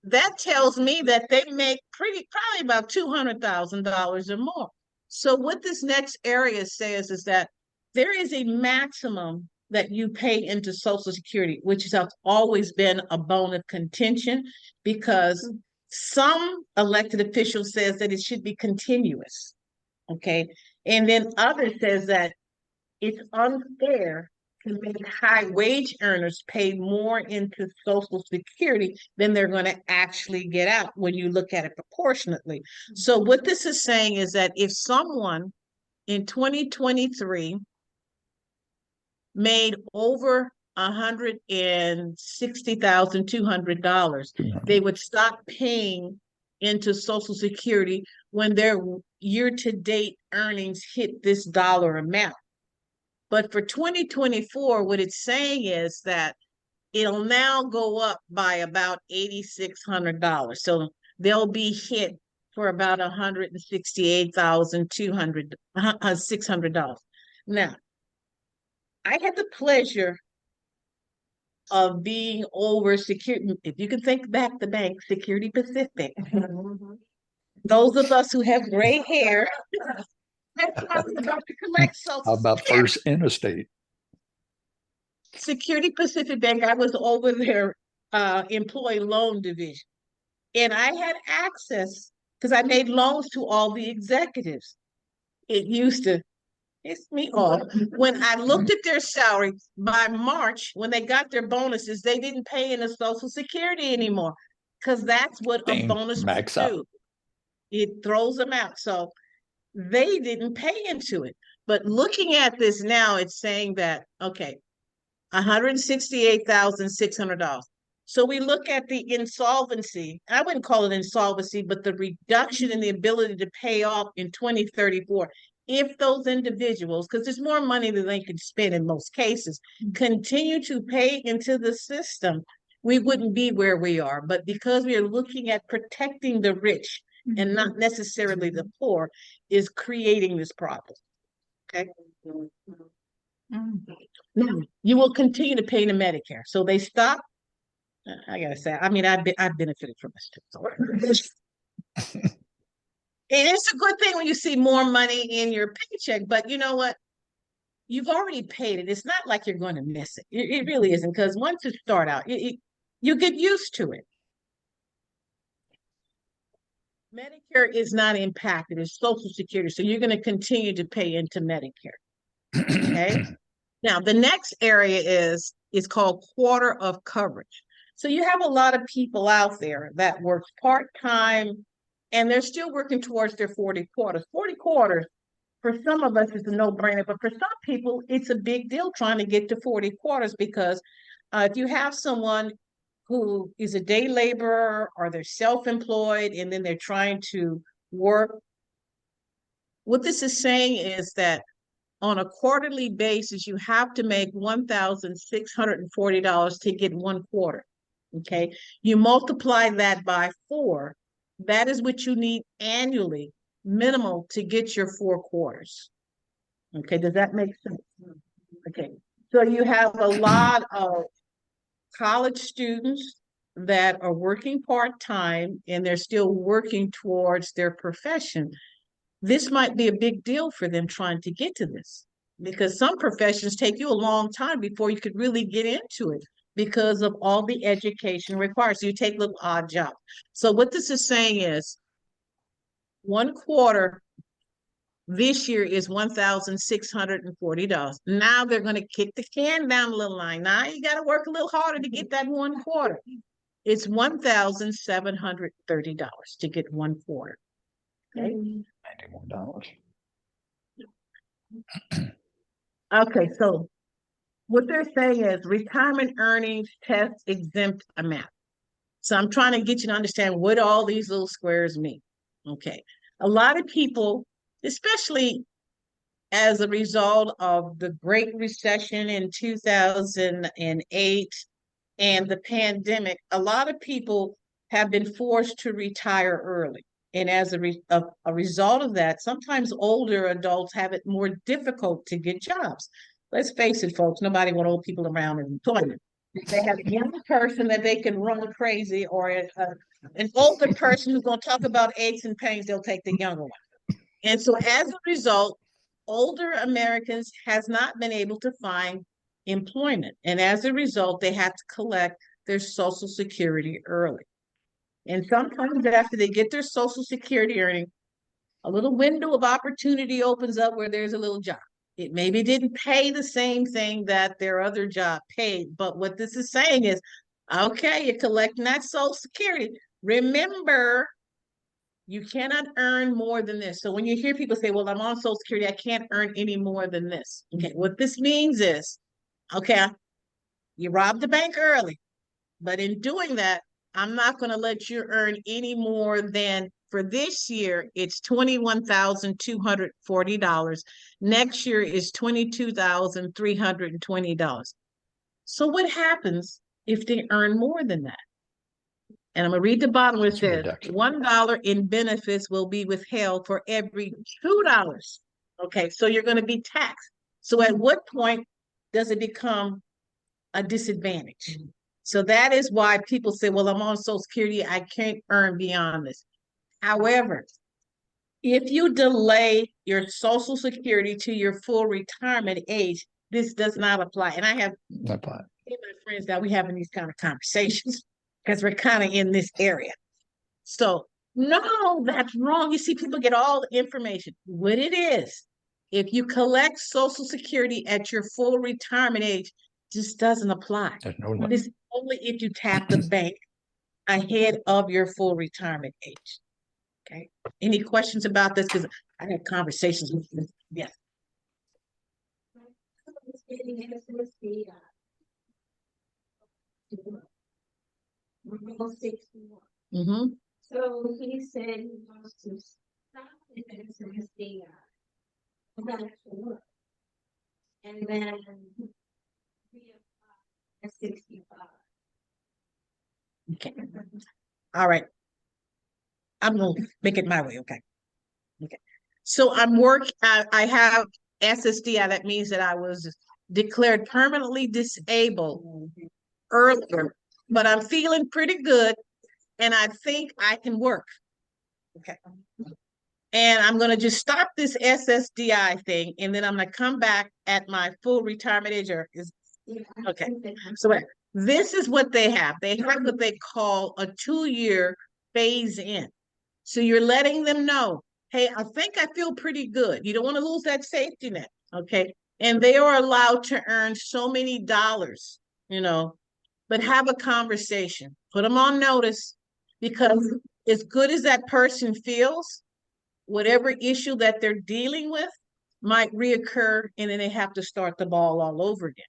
that tells me that they make probably about $200,000 or more. So what this next area says is that there is a maximum that you pay into Social Security, which has always been a bone of contention, because some elected official says that it should be continuous. Okay. And then other says that it's unfair to make high wage earners pay more into Social Security than they're going to actually get out when you look at it proportionately. So what this is saying is that if someone in 2023 made over $160,200, they would stop paying into Social Security when their year-to-date earnings hit this dollar amount. But for 2024, what it's saying is that it'll now go up by about $8,600. So they'll be hit for about $168,600. Now, I had the pleasure of being over security. If you can think back, the bank, Security Pacific. Those of us who have gray hair, that's how we got to collect How Social about Security. First Interstate? Security Pacific Bank, I was over their employee loan division. And I had access because I made loans to all the executives. It used to piss me off. When I looked at their salary by March, when they got their bonuses, they didn't pay into Social Security anymore because that's what a Dang, bonus would max out. do. It throws them out. So they didn't pay into it. But looking at this now, it's saying that, okay, $168,600. So we look at the insolvency. I wouldn't call it insolvency, but the reduction in the ability to pay off in 2034. If those individuals, because there's more money than they can spend in most cases, continue to pay into the system, we wouldn't be where we are. But because we are looking at protecting the rich and not necessarily the poor, is creating this problem. Okay. Now, you will continue to pay into Medicare. So they stop. I gotta say, I mean, I've benefited from this too. So. And it's a good thing when you see more money in your paycheck, but you know what? You've already paid it. It's not like you're going to miss it. It really isn't, because once you start out, you get used to it. Medicare is not impacted. It's Social Security. So you're going to continue to pay into Medicare. Okay. Now, the next area is called quarter of coverage. So you have a lot of people out there that work part-time and they're still working towards their 40 quarters. 40 quarters, for some of us, is a no-brainer, but for some people, it's a big deal trying to get to 40 quarters because if you have someone who is a day laborer or they're self-employed and then they're trying to work, what this is saying is that on a quarterly basis, you have to make $1,640 to get 1 quarter. Okay. You multiply that by 4. That is what you need annually, minimal, to get your 4 quarters. Okay. Does that make sense? Okay. So you have a lot of college students that are working part-time and they're still working towards their profession. This might be a big deal for them trying to get to this, because some professions take you a long time before you could really get into it because of all the education required. So you take little odd jobs. So what this is saying is 1 quarter this year is $1,640. Now they're going to kick the can down a little line. Now you got to work a little harder to get that 1 quarter. It's $1,730 to get 1 quarter. Okay. $91. Okay, so what they're saying is retirement earnings test exempt amount. So I'm trying to get you to understand what all these little squares mean. Okay, a lot of people, especially as a result of the Great Recession in 2008 and the pandemic, a lot of people have been forced to retire early. And as a result of that, sometimes older adults have it more difficult to get jobs. Let's face it, folks, nobody wants old people around in employment. They have a young person that they can run crazy, or an older person who's going to talk about aches and pains, they'll take the younger one. And so as a result, older Americans has not been able to find employment. And as a result, they have to collect their Social Security early. And sometimes after they get their Social Security earning, a little window of opportunity opens up where there's a little job. It maybe didn't pay the same thing that their other job paid, but what this is saying is, okay, you're collecting that Social Security. Remember, you cannot earn more than this. So when you hear people say, well, I'm on Social Security, I can't earn any more than this. Okay, what this means is, okay, you robbed the bank early, but in doing that, I'm not going to let you earn any more than, for this year, it's $21,240. Next year is $22,320. So what happens if they earn more than that? And I'm going to read the bottom where it says, $1 in benefits will be withheld for every $2. Okay, so you're going to be taxed. So at what point does it become a disadvantage? So that is why people say, well, I'm on Social Security, I can't earn beyond this. However, if you delay your Social Security to your full retirement age, this does not apply. And I have my friends that we having these kind of conversations because we're kind of in this area. So no, that's wrong. You see, people get all the information. What it is, if you collect Social Security at your full retirement age, just doesn't apply. There's no limit. It's only if you tap the bank ahead of your full retirement age. Okay. Any questions about this? Because I had conversations with them. Yes. Mm-hmm. So he said he wants to stop the SSDI. That actually work. And then reapply at 65. Okay. All right. I'm gonna make it my way, okay? Okay. So I have SSDI. That means that I was declared permanently disabled earlier, but I'm feeling pretty good and I think I can work. Okay. And I'm gonna just stop this SSDI thing, and then I'm gonna come back at my full retirement age. Okay. So this is what they have. They have what they call a 2-year phase in. So you're letting them know, hey, I think I feel pretty good. You don't want to lose that safety net, okay? And they are allowed to earn so many dollars, but have a conversation. Put them on notice, because as good as that person feels, whatever issue that they're dealing with might reoccur, and then they have to start the ball all over again.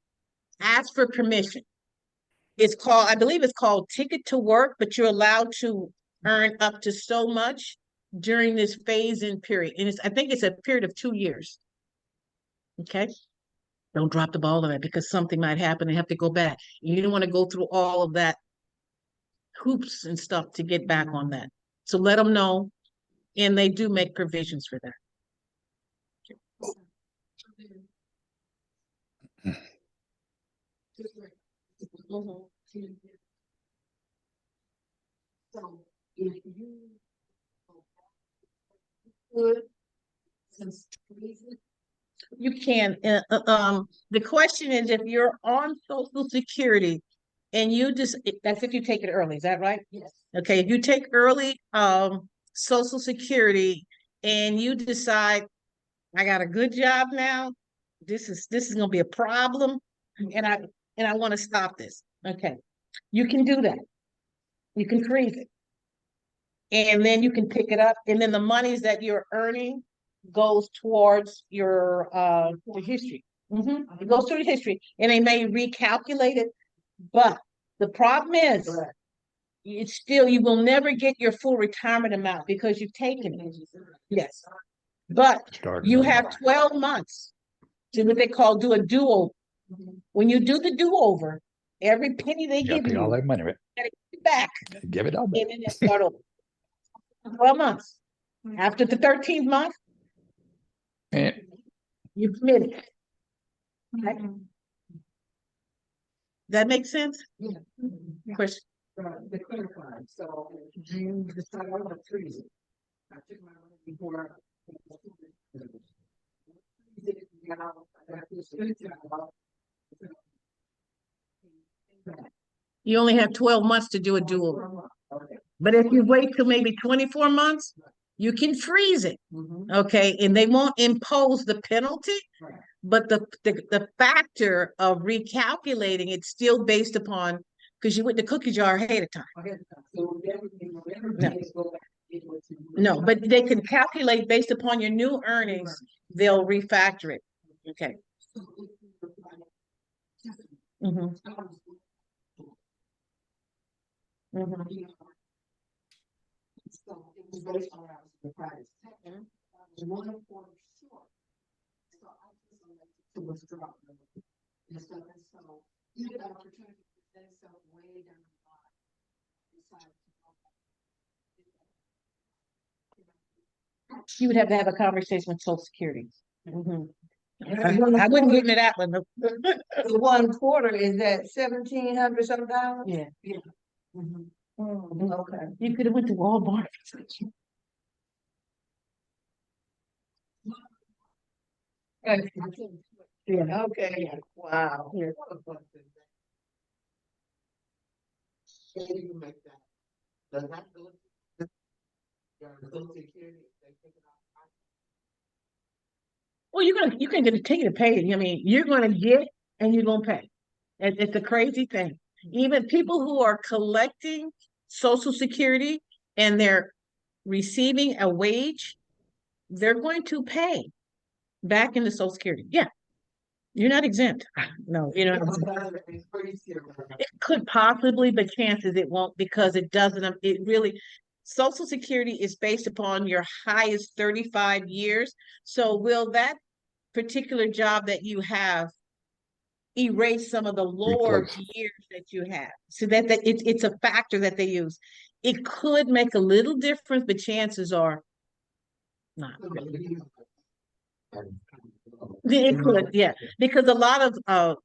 Ask for permission. I believe it's called Ticket to Work, but you're allowed to earn up to so much during this phase-in period. And I think it's a period of 2 years. Okay? Don't drop the ball on that, because something might happen and have to go back. You don't want to go through all of that hoops and stuff to get back on that. So let them know, and they do make provisions for that. So if you you can. The question is, if you're on Social Security and that's if you take it early, is that right? Yes. Okay, if you take early Social Security and you decide, I got a good job now, this is gonna be a problem, and I want to stop this. Okay, you can do that. You can freeze it. And then you can pick it up, and then the monies that you're earning goes towards your the history. It goes through the history, and they may recalculate it, but the problem is, it's still, you will never get your full retirement amount because you've taken it. Yes, but you have 12 months to what they call do a do-over. When you do the do-over, every penny they give you, all that money, right? you gotta give it back, Give it all back. and then they start over. 12 months. After the 13th month, And you committed. Okay. That makes sense? Yeah. Question. The credit card, so you decide I want to freeze it. I took my money before. You only have 12 months to do a do-over. But if you wait till maybe 24 months, You can freeze it, Mhm. okay, and they won't impose the penalty, Right. but the factor of recalculating it's still based upon, because you went the cookie jar ahead of time. Okay, so everything, whatever No. pays go back. It was- No, but they can calculate based upon your new earnings, they'll refactor it. Okay. So if you were like, just, Mm-hmm. you Mm-hmm. know, so it was based on hours in the private sector. I was 1 quarter short. So I just elected to withdraw and stuff. And so you get an opportunity to present yourself way down the line. Decide to go back. You would have to have a conversation with Social Security. Mhm. I wouldn't get into that one. No. The 1 quarter is that $1,700 some dollars? Yeah. Mhm. Okay. You could have went to Walmart. Yeah. Okay, wow. Yeah. How do you make that? Does that go? Your Social Security, they take it off? Well, you can continue to pay it. I mean, you're gonna get and you're gonna pay. It's a crazy thing. Even people who are collecting Social Security and they're receiving a wage, they're going to pay back into Social Security. Yeah, you're not exempt. No, you know, it could possibly, but chances it won't because it doesn't. It really, Social Security is based upon your highest 35 years. So will that particular job that you have erase some of the lower Replace. years that you have? So that it's a factor that they use. It could make a little difference, but chances are not. It could, yeah, because a lot of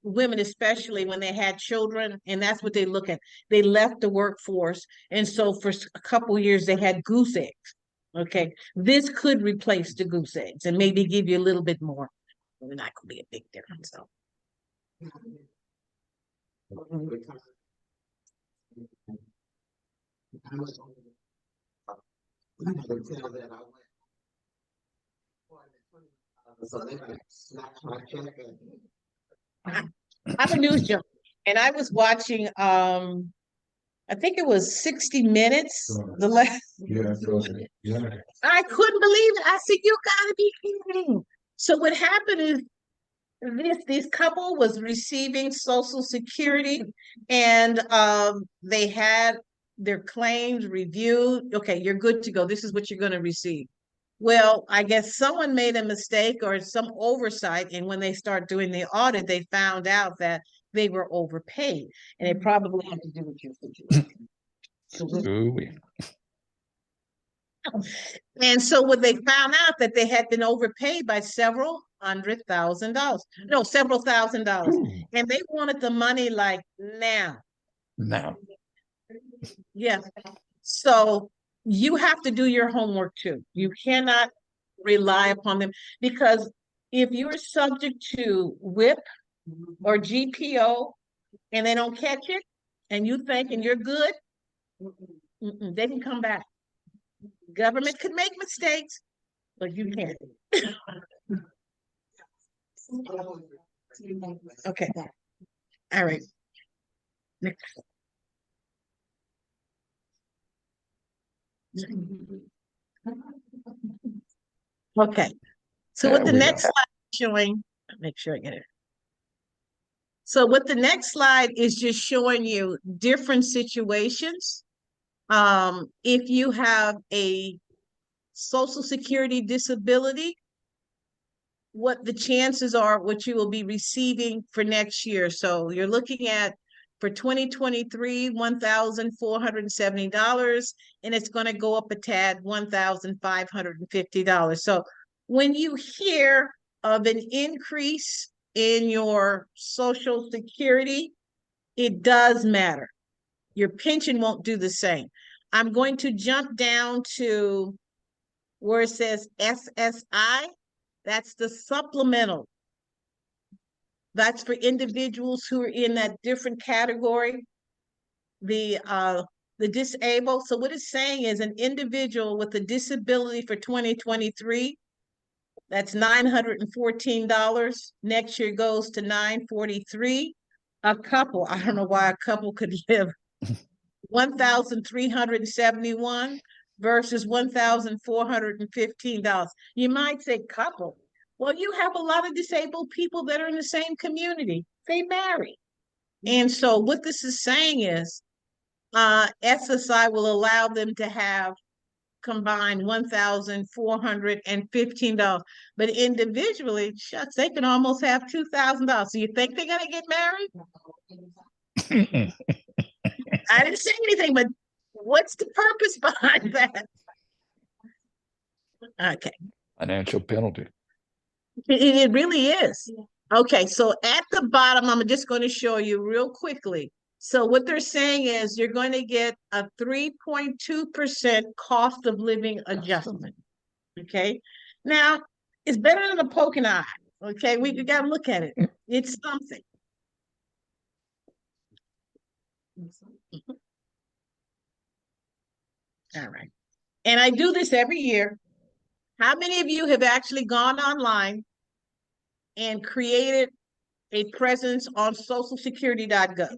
women, especially when they had children, and that's what they look at. They left the workforce, and so for a couple years they had goose eggs. Okay, this could replace the goose eggs and maybe give you a little bit more. Not going to be a big difference, though. I'm a news junkie, and I was watching. I think it was 60 Minutes. The last. Yeah. I couldn't believe it. I said, "You gotta be kidding!" So what happened is this couple was receiving Social Security, and they had their claims reviewed. Okay, you're good to go. This is what you're going to receive. Well, I guess someone made a mistake or some oversight, and when they start doing the audit, they found out that they were overpaid, and it probably had to do with your situation. Ooh-wee. And so when they found out that they had been overpaid by several $100,000, no, several $1,000s, Ooh. and they wanted the money like now. Now, Yeah. So you have to do your homework too. You cannot rely upon them because if you're subject to WHIP or GPO and they don't catch it and you thinking you're good, they can come back. Government could make mistakes, but you can't. Okay. All right. Next. Okay. So what there the we next go. slide is showing, make sure I get it. So what the next slide is just showing you different situations. If you have a Social Security disability, what the chances are what you will be receiving for next year. So you're looking at for 2023, $1,470, and it's going to go up a tad, $1,550. So when you hear of an increase in your Social Security, it does matter. Your pension won't do the same. I'm going to jump down to where it says SSI. That's the supplemental. That's for individuals who are in that different category. The the disabled. So what it's saying is an individual with a disability for 2023, that's $914. Next year goes to $943. A couple, I don't know why a couple could live 1,371 versus $1,415. You might say couple. Well, you have a lot of disabled people that are in the same community. They marry. And so what this is saying is SSI will allow them to have combined $1,415. But individually, shucks, they can almost have $2,000. So you think they're gonna get married? I didn't say anything, but what's the purpose behind that? Okay. Financial penalty. It really is. Okay, so at the bottom, I'm just going to show you real quickly. So what they're saying is you're going to get a 3.2% cost of living adjustment. Okay. Now, it's better than a poking eye. Okay, we got to look at it. It's something. All right. And I do this every year. How many of you have actually gone online and created a presence on socialsecurity.gov?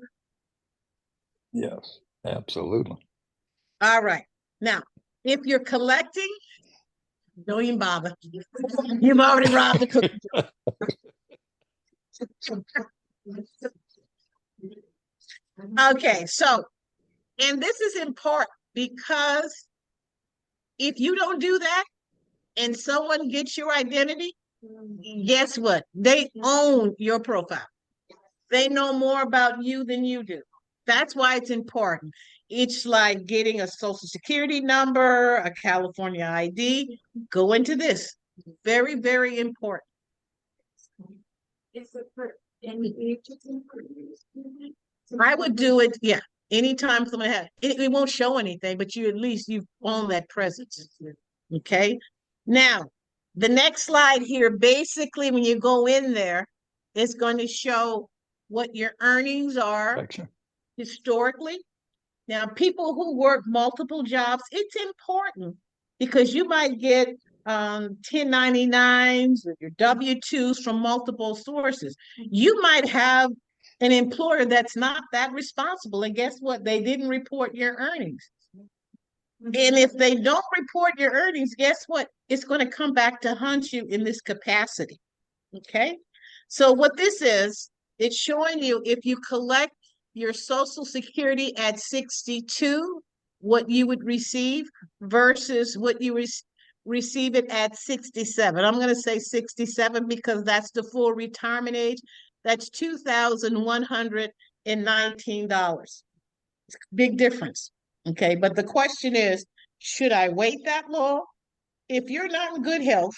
Yes, absolutely. All right. Now, if you're collecting, don't even bother. You've already robbed the cookie. Okay, so, and this is important because if you don't do that and someone gets your identity, guess what? They own your profile. They know more about you than you do. That's why it's important. It's like getting a social security number, a California ID. Go into this. Very, very important. Is it for any ages? I would do it, yeah. Anytime someone has it won't show anything, but you at least you own that presence. Okay. Now, the next slide here, basically, when you go in there, it's going to show what your earnings are Section. historically. Now, people who work multiple jobs, it's important because you might get 1099s or your W-2s from multiple sources. You might have an employer that's not that responsible, and guess what? They didn't report your earnings. And if they don't report your earnings, guess what? It's going to come back to hunt you in this capacity. Okay. So what this is, it's showing you if you collect your Social Security at 62, what you would receive versus what you receive it at 67. I'm going to say 67 because that's the full retirement age. That's $2,119. Big difference. Okay, but the question is, should I wait that long? If you're not in good health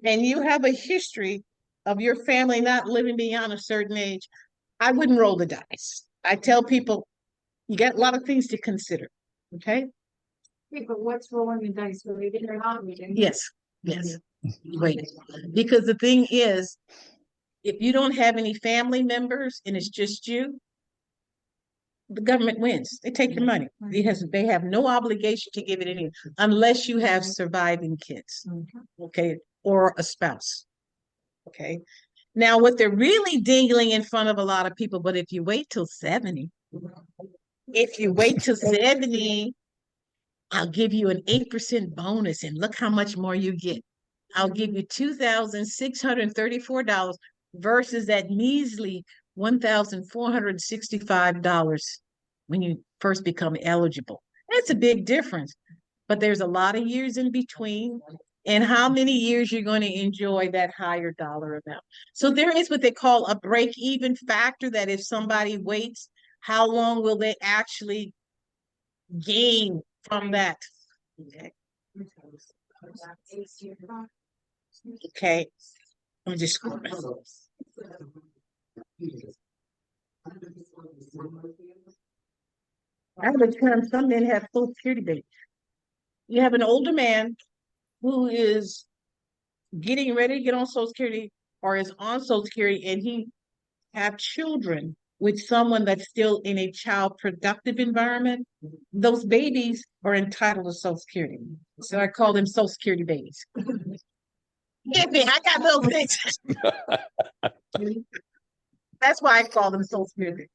and you have a history of your family not living beyond a certain age, I wouldn't roll the dice. I tell people, you got a lot of things to consider. Okay? Wait, but what's rolling the dice? Waiting or not waiting? Yes, yes. Wait. Because the thing is, if you don't have any family members and it's just you, the government wins. They take your money. They have no obligation to give it any unless you have surviving kids, okay, or a spouse. Okay. Now, what they're really dingling in front of a lot of people, but if you wait till 70, I'll give you an 8% bonus and look how much more you get. I'll give you $2,634 versus that measly $1,465 when you first become eligible. That's a big difference. But there's a lot of years in between. And how many years you're going to enjoy that higher dollar amount. So there is what they call a break-even factor, that if somebody waits, how long will they actually gain from that? Okay. Okay. Let me just scroll back. I have a term, some men have Social Security babies. You have an older man who is getting ready to get on Social Security or is on Social Security and he have children with someone that's still in a child productive environment, those babies are entitled to Social Security. So I call them Social Security babies. Get me, I got little things. That's why I call them Social Security.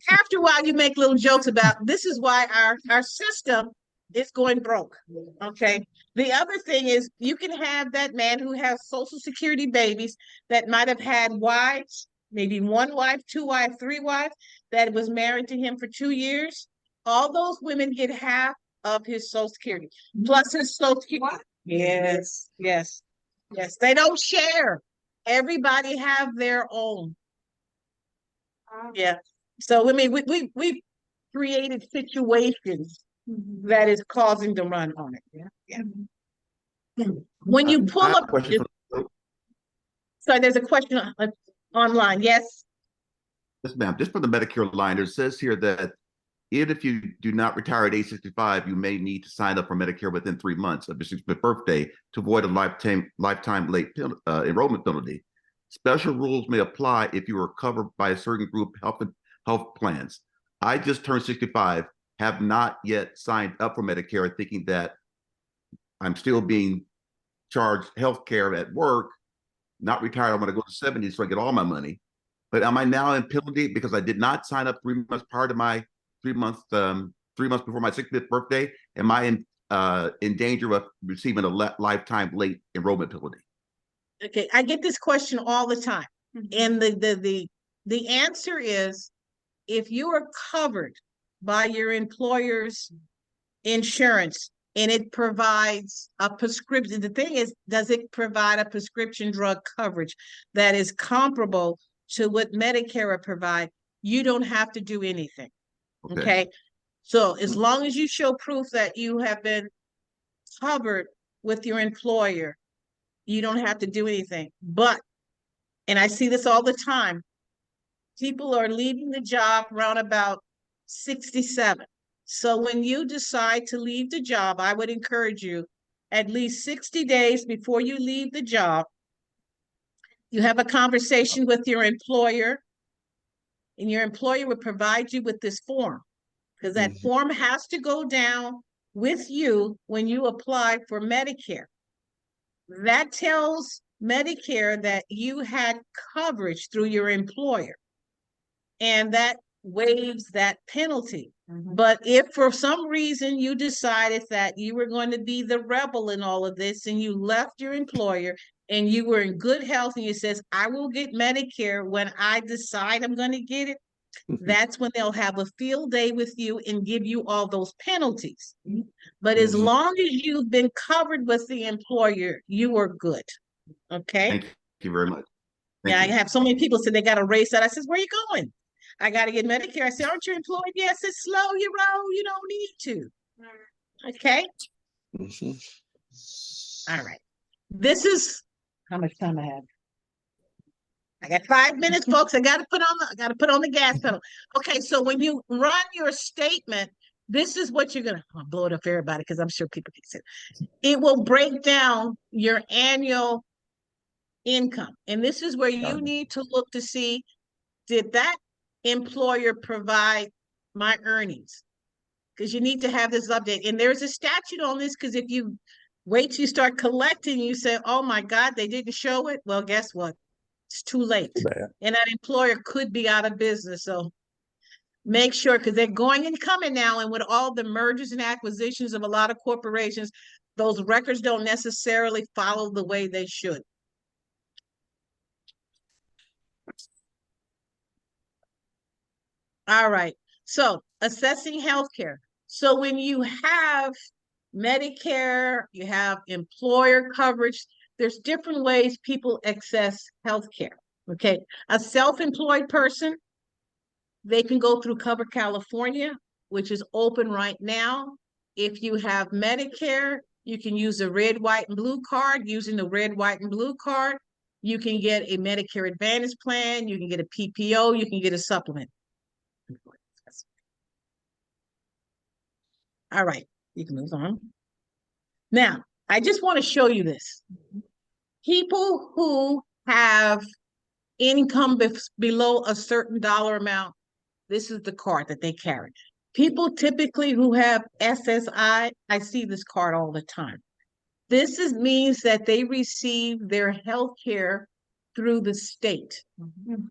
After a while, you make little jokes about this is why our system is going broke. Okay. The other thing is you can have that man who has Social Security babies that might have had wives, maybe one wife, two wives, three wives, that was married to him for 2 years. All those women get half of his Social Security plus his Social Security. Yes, yes, yes. They don't share. Everybody have their own. Yeah. So I mean, we've created situations that is causing the run on it. Yeah. Yeah. When you pull I have up, a question sorry, there's a question online. Yes. yes, ma'am. Just for the Medicare line, it says here that even if you do not retire at age 65, you may need to sign up for Medicare within 3 months of your 65th birthday to avoid a lifetime late enrollment penalty. Special rules may apply if you are covered by a certain group health plans. I just turned 65, have not yet signed up for Medicare, thinking that I'm still being charged health care at work, not retired. I'm going to go to 70 so I get all my money. But am I now in penalty because I did not sign up 3 months prior to my 3 months 3 months before my 65th birthday? Am I in danger of receiving a lifetime late enrollment penalty? Okay, I get this question all the time, and the answer is if you are covered by your employer's insurance and it provides a prescription. The thing is, does it provide a prescription drug coverage that is comparable to what Medicare will provide? You don't have to do anything. Okay. So as long as you show proof that you have been covered with your employer, you don't have to do anything. But, and I see this all the time, people are leaving the job around about 67. So when you decide to leave the job, I would encourage you at least 60 days before you leave the job, you have a conversation with your employer, and your employer would provide you with this form, because that form has to go down with you when you apply for Medicare. That tells Medicare that you had coverage through your employer, and that waives that penalty. But if for some reason you decided that you were going to be the rebel in all of this and you left your employer and you were in good health and you says, I will get Medicare when I decide I'm going to get it, that's when they'll have a field day with you and give you all those penalties. But as long as you've been covered with the employer, you are good. Okay. Thank you very much. I have so many people say they got to race that. I says, where are you going? I got to get Medicare. I said, aren't you employed? Yes, it's slow you roll. You don't need to. Okay. All right. This is how much time I have. I got 5 minutes, folks. I got to put on the gas pedal. Okay. So when you run your statement, this is what you're gonna blow it up for everybody because I'm sure people can see it. It will break down your annual income, and this is where you need to look to see, did that employer provide my earnings? Because you need to have this update. And there's a statute on this, because if you wait till you start collecting, you say, oh my God, they didn't show it. Well, guess what? It's too late. And that employer could be out of business. So make sure, because they're going and coming now. And with all the mergers and acquisitions of a lot of corporations, those records don't necessarily follow the way they should. All right. So assessing healthcare. So when you have Medicare, you have employer coverage, there's different ways people access healthcare. Okay. A self-employed person, they can go through Cover California, which is open right now. If you have Medicare, you can use the red, white, and blue card. Using the red, white, and blue card, you can get a Medicare Advantage plan, you can get a PPO, you can get a supplement. All right, you can move on. Now, I just want to show you this. People who have income below a certain dollar amount, this is the card that they carry. People typically who have SSI, I see this card all the time. Means that they receive their health care through the state.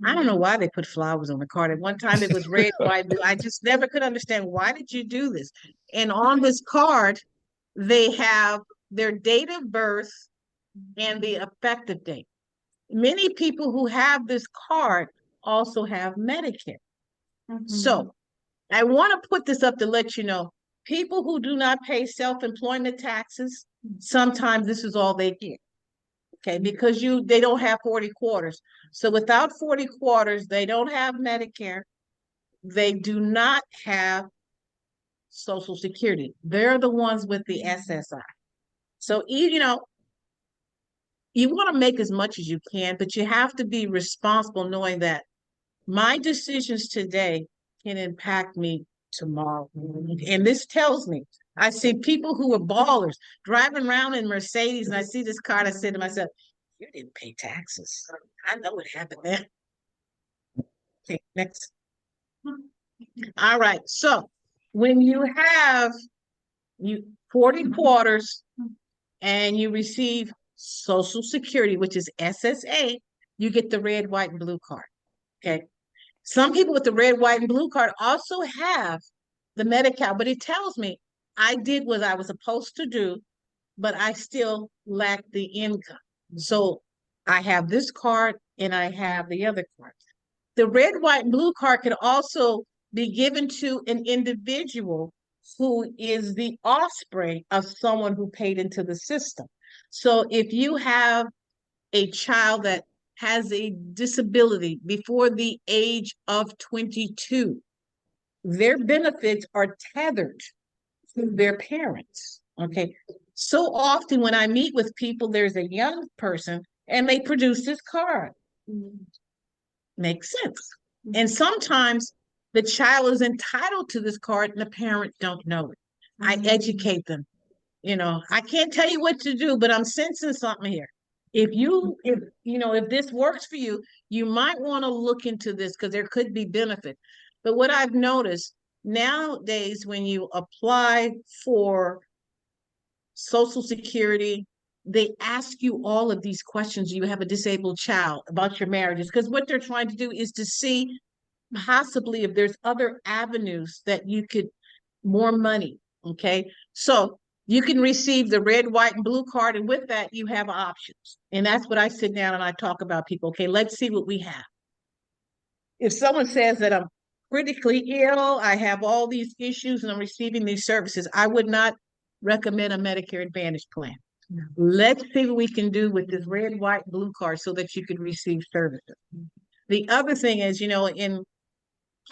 I don't know why they put flowers on the card. At one time it was red, white, blue. I just never could understand, why did you do this? And on this card, they have their date of birth and the effective date. Many people who have this card also have Medicare. So I want to put this up to let you know, people who do not pay self-employment taxes, sometimes this is all they get. Okay, because they don't have 40 quarters. So without 40 quarters, they don't have Medicare. They do not have Social Security. They're the ones with the SSI. So, you know, you want to make as much as you can, but you have to be responsible knowing that my decisions today can impact me tomorrow. And this tells me, I see people who are ballers driving around in Mercedes, and I see this card, I say to myself, you didn't pay taxes. I know what happened there. Okay, next. All right, so when you have 40 quarters and you receive Social Security, which is SSA, you get the red, white, and blue card. Okay. Some people with the red, white, and blue card also have the Medicare, but it tells me I did what I was supposed to do, but I still lack the income. So I have this card and I have the other card. The red, white, and blue card can also be given to an individual who is the offspring of someone who paid into the system. So if you have a child that has a disability before the age of 22, their benefits are tethered to their parents. Okay. So often when I meet with people, there's a young person and they produce this card. Makes sense. And sometimes the child is entitled to this card and the parent don't know it. I educate them. You know, I can't tell you what to do, but I'm sensing something here. If this works for you, you might want to look into this because there could be benefit. But what I've noticed nowadays, when you apply for Social Security, they ask you all of these questions. You have a disabled child, about your marriages, because what they're trying to do is to see possibly if there's other avenues that you could, more money. Okay. So you can receive the red, white, and blue card. And with that, you have options. And that's what I sit down and I talk about people. Okay, let's see what we have. If someone says that I'm critically ill, I have all these issues and I'm receiving these services, I would not recommend a Medicare Advantage plan. No. Let's see what we can do with this red, white, blue card so that you can receive services. The other thing is, in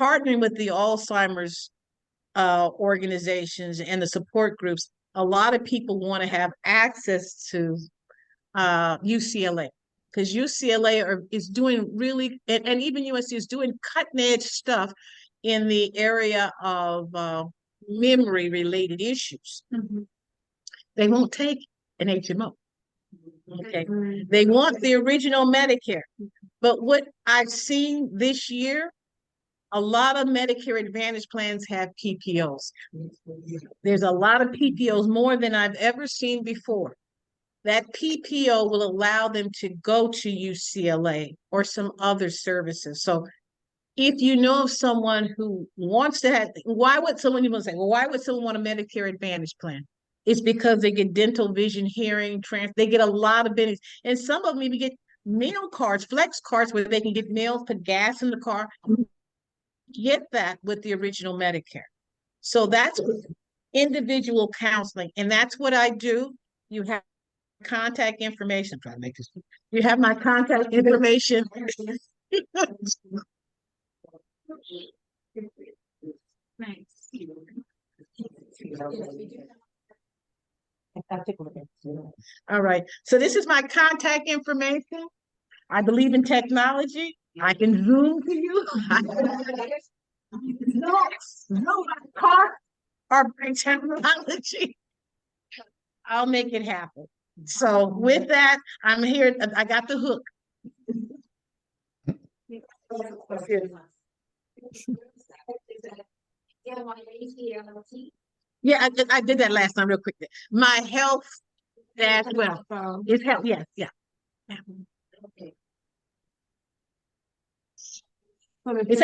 partnering with the Alzheimer's organizations and the support groups, a lot of people want to have access to UCLA, because UCLA is doing really, and even USC is doing cutting edge stuff in the area of memory related issues. They won't take an HMO. Okay. They want the original Medicare. But what I've seen this year, a lot of Medicare Advantage plans have PPOs. There's a lot of PPOs, more than I've ever seen before. That PPO will allow them to go to UCLA or some other services. So if you know of someone who wants to have, why would someone want a Medicare Advantage plan? It's because they get dental, vision, hearing, they get a lot of benefits. And some of them even get meal cards, flex cards, where they can get meals, put gas in the car. Get that with the original Medicare. So that's individual counseling. And that's what I do. You have contact information. I'm trying to make this. You have my contact information. Nice. All right. So this is my contact information. I believe in technology. I can Zoom to you. No, car or technology. I'll make it happen. So with that, I'm here. I got the hook. Yeah, I did that last time real quick. My health dash well. It's health, yes, yeah. Okay. It's